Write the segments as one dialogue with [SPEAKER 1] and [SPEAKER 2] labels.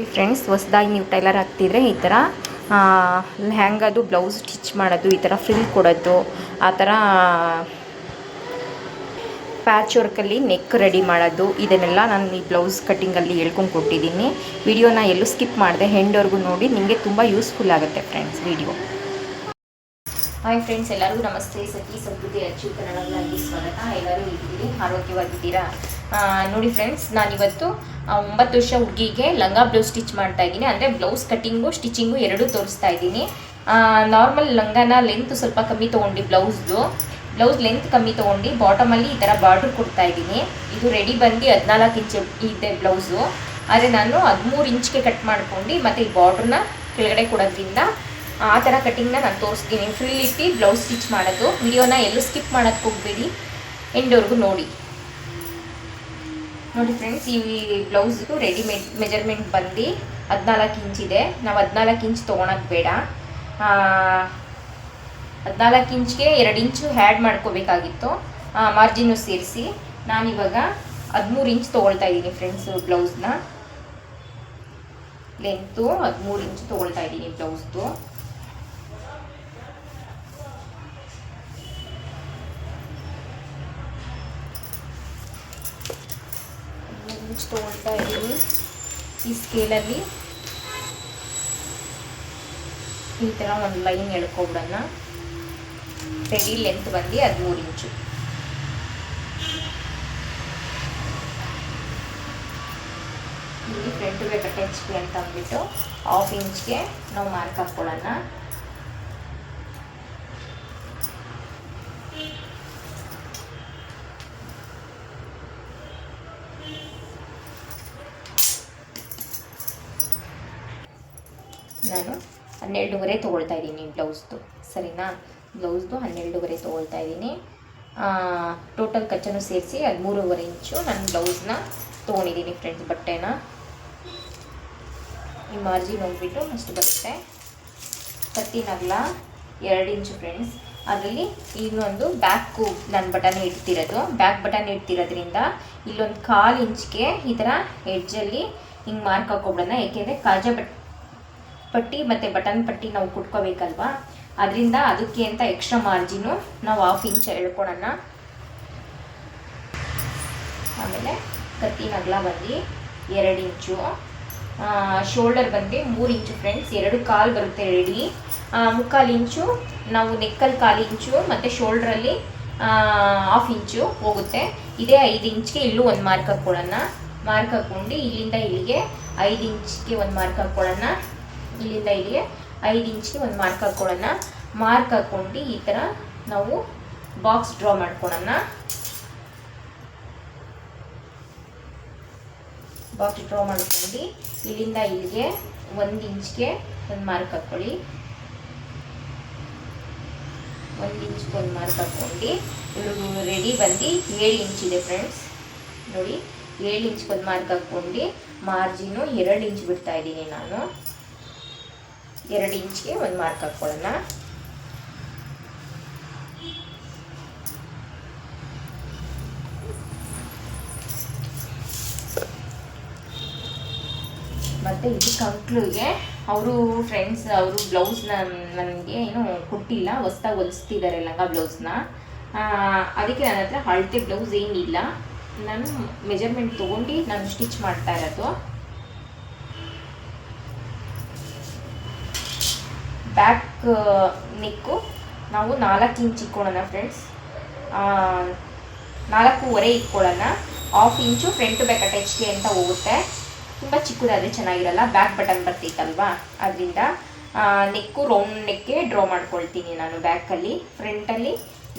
[SPEAKER 1] ನೋಡಿ ಫ್ರೆಂಡ್ಸ್, ಹೊಸದಾಗಿ ನೀವು ಟೈಲರ್ ಆಗ್ತಿದ್ರೆ ಈ ಥರ ಲೆಹಂಗಾದು ಬ್ಲೌಸ್ ಸ್ಟಿಚ್ ಮಾಡೋದು, ಈ ಥರ ಫ್ರಿಲ್ ಕೊಡೋದು, ಆ ಥರ ಪ್ಯಾಚ್ ವರ್ಕಲ್ಲಿ ನೆಕ್ ರೆಡಿ ಮಾಡೋದು, ಇದನ್ನೆಲ್ಲ ನಾನು ಈ ಬ್ಲೌಸ್ ಕಟ್ಟಿಂಗಲ್ಲಿ ಹೇಳ್ಕೊಂಡು ಕೊಟ್ಟಿದ್ದೀನಿ. ವಿಡಿಯೋನ ಎಲ್ಲೂ ಸ್ಕಿಪ್ ಮಾಡಿದೆ, ಎಂಡ್ವರೆಗೂ ನೋಡಿ, ನಿಮಗೆ ತುಂಬ ಯೂಸ್ಫುಲ್ ಆಗುತ್ತೆ ಫ್ರೆಂಡ್ಸ್ ವಿಡಿಯೋ. ಹಾಯ್ ಫ್ರೆಂಡ್ಸ್, ಎಲ್ಲರಿಗೂ ನಮಸ್ತೆ. ಸಖಿ ಸಮೃದ್ಧಿ ಅಚ್ಚು ಕನ್ನಡವಾಗಿ ಸ್ವಾಗತ. ಎಲ್ಲರೂ ಇದ್ದೀರಿ, ಆರೋಗ್ಯವಾಗಿದ್ದೀರಾ? ನೋಡಿ ಫ್ರೆಂಡ್ಸ್, ನಾನಿವತ್ತು 9 ವರ್ಷ ಹುಡುಗಿಗೆ ಲಂಗ ಬ್ಲೌಸ್ ಸ್ಟಿಚ್ ಮಾಡ್ತಾ ಇದ್ದೀನಿ. ಅಂದರೆ ಬ್ಲೌಸ್ ಕಟ್ಟಿಂಗು ಸ್ಟಿಚಿಂಗು ಎರಡೂ ತೋರಿಸ್ತಾ ಇದ್ದೀನಿ. ನಾರ್ಮಲ್ ಲಂಗನ ಲೆಂತ್ ಸ್ವಲ್ಪ ಕಮ್ಮಿ ತೊಗೊಂಡು ಬ್ಲೌಸ್ ಲೆಂತ್ ಕಮ್ಮಿ ತೊಗೊಂಡು ಬಾಟಮಲ್ಲಿ ಈ ಥರ ಬಾರ್ಡ್ರ್ ಕೊಡ್ತಾ ಇದ್ದೀನಿ. ಇದು ರೆಡಿ ಬಂದು 14 ಇಂಚ್ ಇದೆ ಬ್ಲೌಸು. ಆದರೆ ನಾನು 13 ಇಂಚ್ಗೆ ಕಟ್ ಮಾಡ್ಕೊಂಡು ಮತ್ತು ಈ ಬಾರ್ಡ್ರನ್ನ ಕೆಳಗಡೆ ಕೊಡೋದ್ರಿಂದ ಆ ಥರ ಕಟ್ಟಿಂಗ್ನ ನಾನು ತೋರಿಸ್ತೀನಿ. ಫ್ರಿಲ್ ಇಟ್ಟು ಬ್ಲೌಸ್ ಸ್ಟಿಚ್ ಮಾಡೋದು. ವಿಡಿಯೋನ ಎಲ್ಲೂ ಸ್ಕಿಪ್ ಮಾಡೋಕ್ಕೆ ಹೋಗಬೇಡಿ, ಎಂಡ್ವರೆಗೂ ನೋಡಿ ಫ್ರೆಂಡ್ಸ್. ಈ ಬ್ಲೌಸ್ದು ರೆಡಿಮೇಡ್ ಮೆಜರ್ಮೆಂಟ್ ಬಂದು 14 ಇಂಚಿದೆ. ನಾವು 14 ಇಂಚ್ ತೊಗೊಳೋದು ಬೇಡ, 14 ಇಂಚ್ಗೆ 2 ಇಂಚು ಹ್ಯಾಡ್ ಮಾಡ್ಕೋಬೇಕಾಗಿತ್ತು, ಮಾರ್ಜಿನ್ನು ಸೇರಿಸಿ. ನಾನಿವಾಗ 13 ಇಂಚ್ ತೊಗೊಳ್ತಾ ಇದ್ದೀನಿ ಫ್ರೆಂಡ್ಸ್. ಬ್ಲೌಸ್ನ ಲೆಂತು 13 ಇಂಚ್ ತೊಗೊಳ್ತಾ ಇದ್ದೀನಿ ಬ್ಲೌಸ್ದು. ತೊಗೊಳ್ತಾ ಇದ್ದೀನಿ. ಈ ಸ್ಕೇಲಲ್ಲಿ ಈ ಥರ ಒಂದು ಲೈನ್ ಎಳ್ಕೊಬಿಡೋಣ. ರೆಡಿ ಲೆಂತ್ ಬಂದು 13 ಇಂಚು. ಇಲ್ಲಿ ಫ್ರಂಟ್ ಬೇಕ ಟಚ್ಗೆ ಅಂತ ಅಂದ್ಬಿಟ್ಟು 1/2 ಇಂಚ್ಗೆ ನಾವು ಮಾರ್ಕ್ ಹಾಕ್ಕೊಳ್ಳೋಣ. ನಾನು 12.5 ತೊಗೊಳ್ತಾ ಇದ್ದೀನಿ ಬ್ಲೌಸ್ದು, ಸರಿನಾ? ಬ್ಲೌಸ್ದು 12.5 ತೊಗೊಳ್ತಾ ಇದ್ದೀನಿ. ಟೋಟಲ್ ಖರ್ಚನ್ನು ಸೇರಿಸಿ 13.5 ಇಂಚು ನಾನು ಬ್ಲೌಸ್ನ ತೊಗೊಂಡಿದ್ದೀನಿ ಫ್ರೆಂಡ್ಸ್. ಬಟ್ಟೆನ ಈ ಮಾರ್ಜಿನ್ ಹೋಗ್ಬಿಟ್ಟು ಅಷ್ಟು ಬರುತ್ತೆ. ಕತ್ತಿನ ಅಗಲ 2 ಇಂಚು ಫ್ರೆಂಡ್ಸ್. ಅದರಲ್ಲಿ ಇನ್ನೊಂದು ಬ್ಯಾಕು ನಾನು ಬಟನ್ ಇಡ್ತಿರೋದು. ಬ್ಯಾಕ್ ಬಟನ್ ಇಡ್ತಿರೋದ್ರಿಂದ ಇಲ್ಲೊಂದು 1/4 ಇಂಚ್ಗೆ ಈ ಥರ ಎಡ್ಜಲ್ಲಿ ಹಿಂಗೆ ಮಾರ್ಕ್ ಹಾಕೊಬಿಡೋಣ. ಏಕೆಂದರೆ ಕಾಜಾ ಪಟ್ಟಿ ಮತ್ತು ಬಟನ್ ಪಟ್ಟಿ ನಾವು ಕುಟ್ಕೋಬೇಕಲ್ವಾ, ಅದರಿಂದ ಅದಕ್ಕೆ ಅಂತ ಎಕ್ಸ್ಟ್ರಾ ಮಾರ್ಜಿನು ನಾವು 1/2 ಇಂಚ್ ಎಳ್ಕೊಳ್ಳೋಣ. ಆಮೇಲೆ ಕತ್ತಿನ ಅಗಲ ಬಂದು 2 ಇಂಚು, ಶೋಲ್ಡರ್ ಬಂದು 3 ಇಂಚು ಫ್ರೆಂಡ್ಸ್. 2 ಕಾಲು ಬರುತ್ತೆ ರೆಡಿ. 3/4 ಇಂಚು ನಾವು ನೆಕ್ಕಲ್ಲಿ 1/4 ಇಂಚು ಮತ್ತು ಶೋಲ್ಡ್ರಲ್ಲಿ 1/2 ಇಂಚು ಹೋಗುತ್ತೆ. ಇದೇ 5 ಇಂಚ್ಗೆ ಇಲ್ಲೂ ಒಂದು ಮಾರ್ಕ್ ಹಾಕ್ಕೊಳ್ಳೋಣ. ಮಾರ್ಕ್ ಹಾಕ್ಕೊಂಡು ಇಲ್ಲಿಂದ ಇಲ್ಲಿಗೆ 5 ಇಂಚ್ಗೆ ಒಂದು ಮಾರ್ಕ್ ಹಾಕ್ಕೊಳ್ಳೋಣ. ಇಲ್ಲಿಂದ ಇಲ್ಲಿಗೆ 5 ಇಂಚ್ಗೆ ಒಂದು ಮಾರ್ಕ್ ಹಾಕ್ಕೊಳ್ಳೋಣ. ಮಾರ್ಕ್ ಹಾಕ್ಕೊಂಡು ಈ ಥರ ನಾವು ಬಾಕ್ಸ್ ಡ್ರಾ ಮಾಡ್ಕೊಳ್ಳೋಣ. ಬಾಕ್ಸ್ ಡ್ರಾ ಮಾಡ್ಕೊಂಡು ಇಲ್ಲಿಂದ ಇಲ್ಲಿಗೆ 1 ಇಂಚ್ಗೆ ಒಂದು ಮಾರ್ಕ್ ಹಾಕ್ಕೊಳ್ಳಿ. 1 ಇಂಚ್ಗೆ ಒಂದು ಮಾರ್ಕ್ ಹಾಕ್ಕೊಂಡು ಇವ್ರಿಗೂ ರೆಡಿ ಬಂದು 7 ಇಂಚ್ ಇದೆ ಫ್ರೆಂಡ್ಸ್. ನೋಡಿ, 7 ಇಂಚ್ಗೆ ಒಂದು ಮಾರ್ಕ್ ಹಾಕ್ಕೊಂಡು ಮಾರ್ಜಿನು 2 ಇಂಚ್ ಬಿಡ್ತಾ ಇದ್ದೀನಿ ನಾನು. 2 ಇಂಚ್ಗೆ ಒಂದು ಮಾರ್ಕ್ ಹಾಕ್ಕೊಳ್ಳೋಣ. ಮತ್ತು ಇದಕ್ಕೆ ಅಂಕ್ಲಿಗೆ ಅವರು ಫ್ರೆಂಡ್ಸ್ ಅವರು ಬ್ಲೌಸ್ನ ನನಗೆ ಏನೂ ಕೊಟ್ಟಿಲ್ಲ, ಹೊಸ್ದಾಗಿ ಹೊಲಿಸ್ತಿದ್ದಾರೆ ಲಂಗ ಬ್ಲೌಸ್ನ. ಅದಕ್ಕೆ ನನ್ನ ಹತ್ರ ಅಳತೆ ಬ್ಲೌಸ್ ಏನಿಲ್ಲ, ನಾನು ಮೆಜರ್ಮೆಂಟ್ ತೊಗೊಂಡು ನಾನು ಸ್ಟಿಚ್ ಮಾಡ್ತಾ ಇರೋದು. ಬ್ಯಾಕ್ ನೆಕ್ಕು ನಾವು 4 ಇಂಚ್ ಇಟ್ಕೊಳ್ಳೋಣ ಫ್ರೆಂಡ್ಸ್. 4.5 ಇಟ್ಕೊಳ್ಳೋಣ. 1/2 ಇಂಚು ಫ್ರಂಟ್ ಬ್ಯಾಕ್ ಅಟ್ಯಾಚ್ಗೆ ಅಂತ ಹೋಗುತ್ತೆ. ತುಂಬ ಚಿಕ್ಕದಾದರೆ ಚೆನ್ನಾಗಿರಲ್ಲ, ಬ್ಯಾಕ್ ಬಟನ್ ಬರ್ತಿತ್ತಲ್ವಾ, ಅದರಿಂದ ನೆಕ್ಕು ರೌಂಡ್ ನೆಕ್ಗೆ ಡ್ರಾ ಮಾಡ್ಕೊಳ್ತೀನಿ ನಾನು. ಬ್ಯಾಕಲ್ಲಿ ಫ್ರಂಟಲ್ಲಿ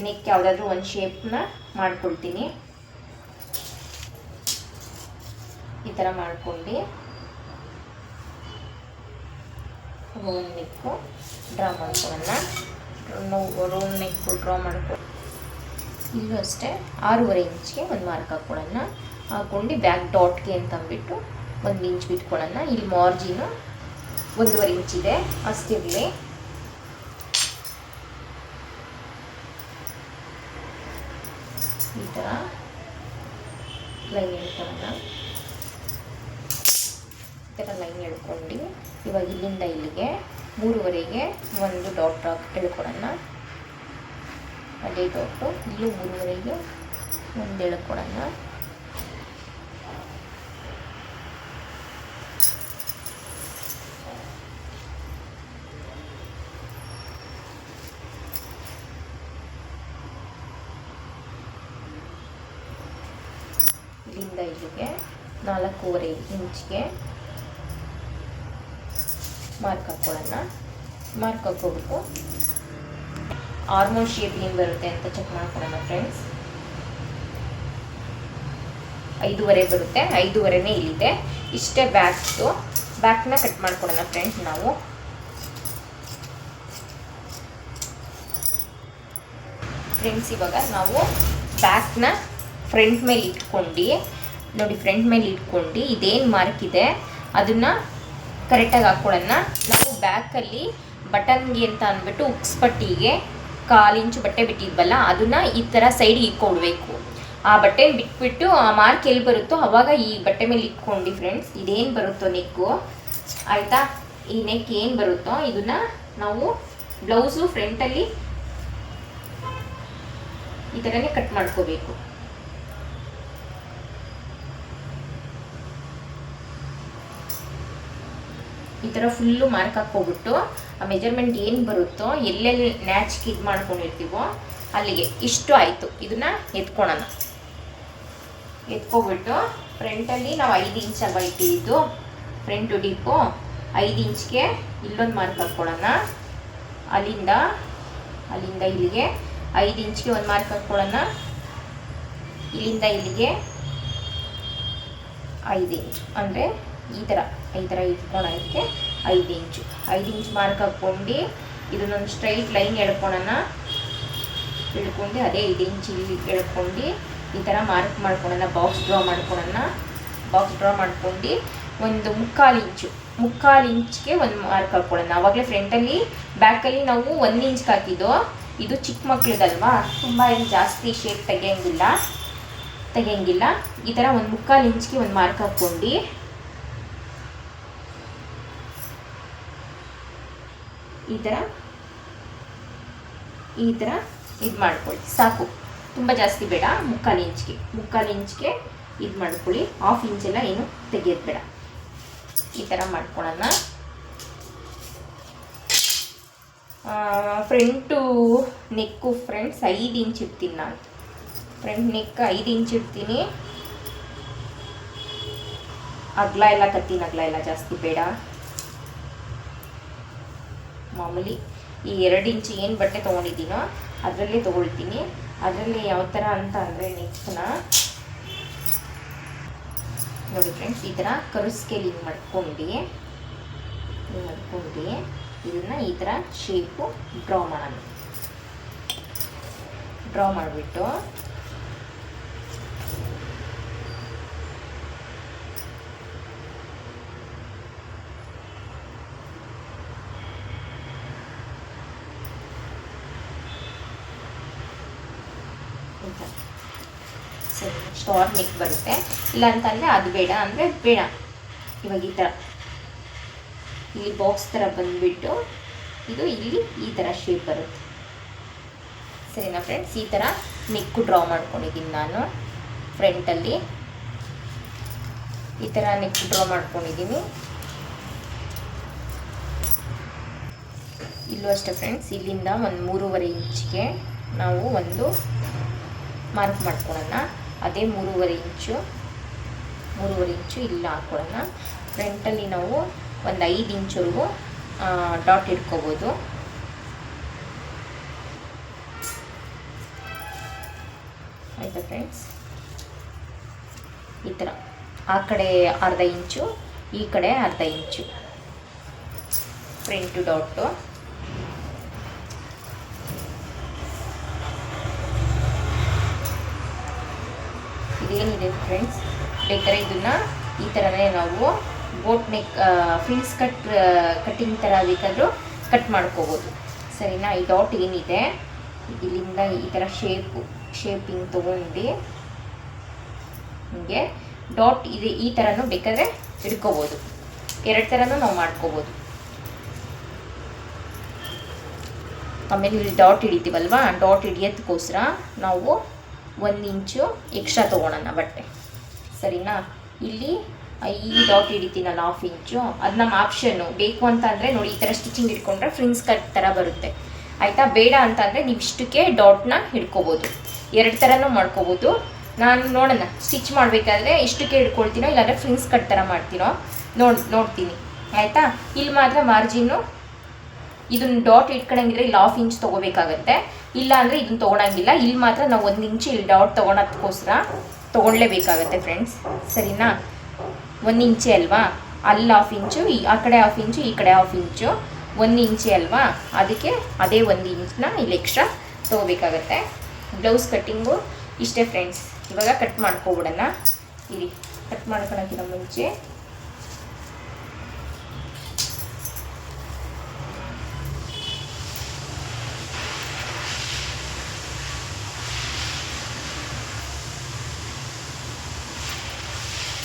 [SPEAKER 1] ನೆಕ್ ಯಾವುದಾದ್ರೂ ಒಂದು ಶೇಪ್ನ ಮಾಡ್ಕೊಳ್ತೀನಿ. ಈ ಥರ ಮಾಡ್ಕೊಂಡು ರೌಂಡ್ ನೆಕ್ಕು ಡ್ರಾ ಮಾಡ್ಕೊಳ್ಳೋಣ. ರೌಂಡ್ ನೆಕ್ಕು ಡ್ರಾ ಮಾಡ್ಕೊಂಡು ಇಲ್ಲೂ ಅಷ್ಟೇ 6.5 ಇಂಚ್ಗೆ ಒಂದು ಮಾರ್ಕ್ ಹಾಕ್ಕೊಳ್ಳೋಣ. ಹಾಕ್ಕೊಂಡು ಬ್ಯಾಕ್ ಡಾಟ್ಗೆ ಅಂತ ಅಂದ್ಬಿಟ್ಟು 1 ಇಂಚ್ ಬಿಟ್ಕೊಳ್ಳೋಣ. ಇಲ್ಲಿ ಮಾರ್ಜಿನು 1.5 ಇಂಚ್ ಇದೆ, ಅಷ್ಟಿರಲಿ. ಈ ಥರ ಲೈನ್ ಹೇಳ್ಕೊಳ್ಳೋಣ. ಥರ ಲೈನ್ ಎಳ್ಕೊಂಡು ಇವಾಗ ಇಲ್ಲಿಂದ ಇಲ್ಲಿಗೆ 3ವರೆಗೆ ಒಂದು ಡಾಟ್ ಎಳ್ಕೊಡೋಣ. ಅದೇ ಡಾಟು ಇಲ್ಲೂ 3ವರೆಗೆ ಒಂದು ಎಳ್ಕೊಡೋಣ. ಇಲ್ಲಿಂದ ಇಲ್ಲಿಗೆ 4.25 ಇಂಚ್ಗೆ ಮಾರ್ಕ್ ಹಾಕ್ಕೊಳ್ಳೋಣ. ಮಾರ್ಕ್ ಹಾಕ್ಕೊಬಿಟ್ಟು ಆರ್ಮೋಲ್ ಶೇಪ್ ಏನು ಬರುತ್ತೆ ಅಂತ ಚೆಕ್ ಮಾಡ್ಕೊಳ್ಳೋಣ ಫ್ರೆಂಡ್ಸ್. 5.25 ಬರುತ್ತೆ, 5.25ನೇ ಇಲ್ಲಿದೆ. ಇಷ್ಟೇ ಬ್ಯಾಕ್ನ ಕಟ್ ಮಾಡ್ಕೊಳ್ಳೋಣ ಫ್ರೆಂಡ್ಸ್. ನಾವು ಫ್ರೆಂಡ್ಸ್ ಇವಾಗ ನಾವು ಬ್ಯಾಕ್ನ ಫ್ರಂಟ್ ಮೇಲೆ ಇಟ್ಕೊಂಡು ನೋಡಿ, ಫ್ರಂಟ್ ಮೇಲೆ ಇಟ್ಕೊಂಡು ಇದೇನು ಮಾರ್ಕ್ ಇದೆ ಅದನ್ನು ಕರೆಕ್ಟಾಗಿ ಹಾಕ್ಕೊಳ್ಳೋಣ. ನಾವು ಬ್ಯಾಕಲ್ಲಿ ಬಟನ್ಗೆ ಅಂತ ಅಂದ್ಬಿಟ್ಟು ಉಕ್ಸ್ ಪಟ್ಟಿಗೆ 1/4 ಇಂಚು ಬಟ್ಟೆ ಬಿಟ್ಟಿದ್ವಲ್ಲ, ಅದನ್ನು ಈ ಥರ ಸೈಡಿಗೆ ಇಟ್ಕೊಡ್ಬೇಕು. ಆ ಬಟ್ಟೆ ಬಿಟ್ಬಿಟ್ಟು ಆ ಮಾರ್ಕ್ ಎಲ್ಲಿ ಬರುತ್ತೋ ಅವಾಗ ಈ ಬಟ್ಟೆ ಮೇಲೆ ಇಟ್ಕೊಂಡು ಫ್ರೆಂಡ್ಸ್, ಇದೇನು ಬರುತ್ತೋ ನೆಕ್ಕು ಆಯಿತಾ, ಈ ನೆಕ್ ಏನು ಬರುತ್ತೋ ಇದನ್ನು ನಾವು ಬ್ಲೌಸು ಫ್ರಂಟಲ್ಲಿ ಈ ಥರನೇ ಕಟ್ ಮಾಡ್ಕೋಬೇಕು. ಈ ಥರ ಫುಲ್ಲು ಮಾರ್ಕ್ ಹಾಕ್ಕೊಬಿಟ್ಟು ಆ ಮೆಜರ್ಮೆಂಟ್ ಏನು ಬರುತ್ತೋ ಎಲ್ಲೆಲ್ಲಿ ನ್ಯಾಚ್ಗೆ ಇದು ಮಾಡ್ಕೊಂಡಿರ್ತೀವೋ ಅಲ್ಲಿಗೆ ಇಷ್ಟು ಆಯಿತು. ಇದನ್ನು ಎತ್ಕೊಳ್ಳೋಣ. ಎತ್ಕೊಬಿಟ್ಟು ಫ್ರಂಟಲ್ಲಿ ನಾವು 5 ಇಂಚ್ ಅಲ್ವಾ ಇಟ್ಟಿದ್ದು, ಫ್ರಂಟು ಡೀಪು 5 ಇಂಚ್ಗೆ ಇಲ್ಲೊಂದು ಮಾರ್ಕ್ ಹಾಕ್ಕೊಳ್ಳೋಣ. ಅಲ್ಲಿಂದ ಇಲ್ಲಿಗೆ 5 ಇಂಚ್ಗೆ ಒಂದು ಮಾರ್ಕ್ ಹಾಕ್ಕೊಳ್ಳೋಣ. ಇಲ್ಲಿಂದ ಇಲ್ಲಿಗೆ 5 ಇಂಚ್ ಅಂದರೆ ಈ ಥರ ಇಟ್ಕೊಳ್ಳೋಕ್ಕೆ 5 ಇಂಚು. 5 ಇಂಚ್ ಮಾರ್ಕ್ ಹಾಕ್ಕೊಂಡು ಇದನ್ನೊಂದು ಸ್ಟ್ರೈಟ್ ಲೈನ್ ಎಳ್ಕೊಳ್ಳೋಣ. ಇಳ್ಕೊಂಡು ಅದೇ 5 ಇಂಚ್ ಇಲ್ಲಿ ಎಳ್ಕೊಂಡು ಈ ಥರ ಮಾರ್ಕ್ ಮಾಡ್ಕೊಳ್ಳೋಣ. ಬಾಕ್ಸ್ ಡ್ರಾ ಮಾಡ್ಕೊಳ್ಳೋಣ. ಬಾಕ್ಸ್ ಡ್ರಾ ಮಾಡ್ಕೊಂಡು ಒಂದು 3/4 ಇಂಚ್ಗೆ ಒಂದು ಮಾರ್ಕ್ ಹಾಕ್ಕೊಳ್ಳೋಣ. ಆವಾಗಲೇ ಫ್ರಂಟಲ್ಲಿ ಬ್ಯಾಕಲ್ಲಿ ನಾವು 1 ಇಂಚ್ಗೆ ಹಾಕಿದ್ದು. ಇದು ಚಿಕ್ಕ ಮಕ್ಳದಲ್ವಾ, ತುಂಬ ಏನು ಜಾಸ್ತಿ ಶೇಪ್ ತೆಗಿಯಂಗಿಲ್ಲ. ಈ ಥರ ಒಂದು 3/4 ಇಂಚ್ಗೆ ಒಂದು ಮಾರ್ಕ್ ಹಾಕ್ಕೊಂಡು ಈ ಥರ ಇದು ಮಾಡ್ಕೊಳ್ಳಿ. ಸಾಕು, ತುಂಬ ಜಾಸ್ತಿ ಬೇಡ. 3/4 ಇಂಚ್ಗೆ ಇದು ಮಾಡ್ಕೊಳ್ಳಿ. 1/2 ಇಂಚೆಲ್ಲ ಏನು ತೆಗಿಯೋದು ಬೇಡ. ಈ ಥರ ಮಾಡ್ಕೊಳ್ಳೋಣ. ಫ್ರಂಟು ನೆಕ್ಕು ಫ್ರೆಂಡ್ಸ್ 5 ಇಂಚ್ ಇಡ್ತೀನಿ ನಾನು. ಫ್ರಂಟ್ ನೆಕ್ 5 ಇಂಚ್ ಇಡ್ತೀನಿ. ಅಗಲ ಎಲ್ಲ ಜಾಸ್ತಿ ಬೇಡ. ಮಾಮೂಲಿ ಈ 2 ಇಂಚ್ ಏನು ಬಟ್ಟೆ ತೊಗೊಂಡಿದ್ದೀನೋ ಅದರಲ್ಲೇ ತೊಗೊಳ್ತೀನಿ. ಅದರಲ್ಲಿ ಯಾವ ಥರ ಅಂತ ಅಂದರೆ ನೆಕ್ನ ನೋಡಿ ಫ್ರೆಂಡ್ಸ್, ಈ ಥರ ಕರು ಸ್ಕೇಲ್ ಹಿಂಗೆ ಮಾಡ್ಕೊಂಡು ಇದನ್ನು ಈ ಥರ ಶೇಪು ಡ್ರಾ ಮಾಡೋಣ. ಡ್ರಾ ಮಾಡಿಬಿಟ್ಟು ಸ್ಟಾರ್ ನೆಕ್ ಬರುತ್ತೆ. ಇಲ್ಲ ಅಂತಂದರೆ ಅದು ಬೇಡ ಅಂದರೆ ಬೇಡ. ಇವಾಗ ಈ ಥರ ಇಲ್ಲಿ ಬಾಕ್ಸ್ ಥರ ಬಂದುಬಿಟ್ಟು ಇದು ಇಲ್ಲಿ ಈ ಥರ ಶೇಪ್ ಬರುತ್ತೆ. ಸರಿನಾ ಫ್ರೆಂಡ್ಸ್? ಈ ಥರ ನೆಕ್ಕು ಡ್ರಾ ಮಾಡ್ಕೊಂಡಿದ್ದೀನಿ ನಾನು. ಫ್ರಂಟಲ್ಲಿ ಈ ಥರ ನೆಕ್ ಡ್ರಾ ಮಾಡ್ಕೊಂಡಿದ್ದೀನಿ. ಇಲ್ಲೂ ಅಷ್ಟೇ ಫ್ರೆಂಡ್ಸ್, ಇಲ್ಲಿಂದ ಒಂದು 3.25 ಇಂಚ್ಗೆ ನಾವು ಒಂದು ಮಾರ್ಕ್ ಮಾಡ್ಕೊಳ್ಳೋಣ. ಅದೇ 3.25 ಇಂಚು ಇಲ್ಲ ಹಾಕ್ಕೊಳ್ಳೋಣ. ಫ್ರಂಟಲ್ಲಿ ನಾವು ಒಂದು 5 ಇಂಚ್ವರೆಗೂ ಡಾಟ್ ಇಟ್ಕೋಬೋದು. ಆಯಿತಾ ಫ್ರೆಂಡ್ಸ್? ಈ ಥರ ಆ ಕಡೆ 1/2 ಇಂಚು, ಈ ಕಡೆ 1/2 ಇಂಚು ಫ್ರಂಟು ಡಾಟು. ಇದೇನಿದೆ ಫ್ರೆಂಡ್ಸ್, ಬೇಕಾದ್ರೆ ಇದನ್ನು ಈ ಥರನೇ ನಾವು ಬೋಟ್ ನೆಕ್ ಫ್ರಿಲ್ಸ್ ಕಟ್ಟಿಂಗ್ ಥರ ಬೇಕಾದರೂ ಕಟ್ ಮಾಡ್ಕೋಬೋದು. ಸರಿನಾ? ಈ ಡಾಟ್ ಏನಿದೆ ಇಲ್ಲಿಂದ ಈ ಥರ ಶೇಪಿಂಗ್ ತೊಗೊಂಡು ಹಿಂಗೆ ಡಾಟ್ ಇದೆ ಈ ಥರನೂ ಬೇಕಾದರೆ ಇಟ್ಕೋಬೋದು. ಎರಡು ಥರನೂ ನಾವು ಮಾಡ್ಕೋಬೋದು. ಆಮೇಲೆ ಇಲ್ಲಿ ಡಾಟ್ ಹಿಡಿತೀವಲ್ವ, ಡಾಟ್ ಹಿಡಿಯೋದಕ್ಕೋಸ್ಕರ ನಾವು 1 ಇಂಚು ಎಕ್ಸ್ಟ್ರಾ ತೊಗೊಳೋಣ ಬಟ್ಟೆ, ಸರಿನಾ. ಇಲ್ಲಿ ಈ ಡಾಟ್ ಹಿಡಿತೀನಲ್ಲ 1/2 ಇಂಚು, ಅದು ನಮ್ಮ ಆಪ್ಷನ್ನು. ಬೇಕು ಅಂತ ಅಂದರೆ ನೋಡಿ ಈ ಥರ ಸ್ಟಿಚಿಂಗ್ ಹಿಡ್ಕೊಂಡ್ರೆ ಫ್ರಿನ್ಸ್ ಕಟ್ ಥರ ಬರುತ್ತೆ, ಆಯಿತಾ. ಬೇಡ ಅಂತ ಅಂದರೆ ನೀವು ಇಷ್ಟಕ್ಕೆ ಡಾಟ್ನ ಹಿಡ್ಕೋಬೋದು, ಎರಡು ಥರನೂ ಮಾಡ್ಕೋಬೋದು. ನಾನು ನೋಡೋಣ ಸ್ಟಿಚ್ ಮಾಡಬೇಕಾದ್ರೆ ಇಷ್ಟಕ್ಕೆ ಹಿಡ್ಕೊಳ್ತೀನೋ ಇಲ್ಲಾಂದರೆ ಫ್ರಿನ್ಸ್ ಕಟ್ ಥರ ಮಾಡ್ತೀನೋ ನೋಡ್ತೀನಿ, ಆಯಿತಾ. ಇಲ್ಲಿ ಮಾತ್ರ ಮಾರ್ಜಿನ್ನು ಇದನ್ನು ಡಾಟ್ ಇಟ್ಕೊಳಂಗಿದ್ರೆ ಇಲ್ಲಿ 1/2 ಇಂಚ್ ತೊಗೋಬೇಕಾಗತ್ತೆ, ಇಲ್ಲ ಅಂದರೆ ಇದನ್ನು ತೊಗೊಳಂಗಿಲ್ಲ. ಇಲ್ಲಿ ಮಾತ್ರ ನಾವು 1 ಇಂಚು ಇಲ್ಲಿ ಡಾಟ್ ತೊಗೊಳೋದಕ್ಕೋಸ್ಕರ ತೊಗೊಳ್ಳೇಬೇಕಾಗತ್ತೆ ಫ್ರೆಂಡ್ಸ್, ಸರಿನಾ. 1 ಇಂಚೆ ಅಲ್ವಾ, ಅಲ್ಲಿ 1/2 ಇಂಚು, ಆ ಕಡೆ 1/2 ಇಂಚು, ಈ ಕಡೆ 1/2 ಇಂಚು, 1 ಇಂಚೆ ಅಲ್ವಾ, ಅದಕ್ಕೆ ಅದೇ 1 ಇಂಚನ್ನ ಇಲ್ಲಿ ಎಕ್ಸ್ಟ್ರಾ ತೊಗೋಬೇಕಾಗತ್ತೆ. ಬ್ಲೌಸ್ ಕಟ್ಟಿಂಗು ಇಷ್ಟೇ ಫ್ರೆಂಡ್ಸ್. ಇವಾಗ ಕಟ್ ಮಾಡ್ಕೊಬಿಡೋಣ. ಇರಿ, ಕಟ್ ಮಾಡ್ಕೊಳಕ್ಕಿಂತ ಮುಂಚೆ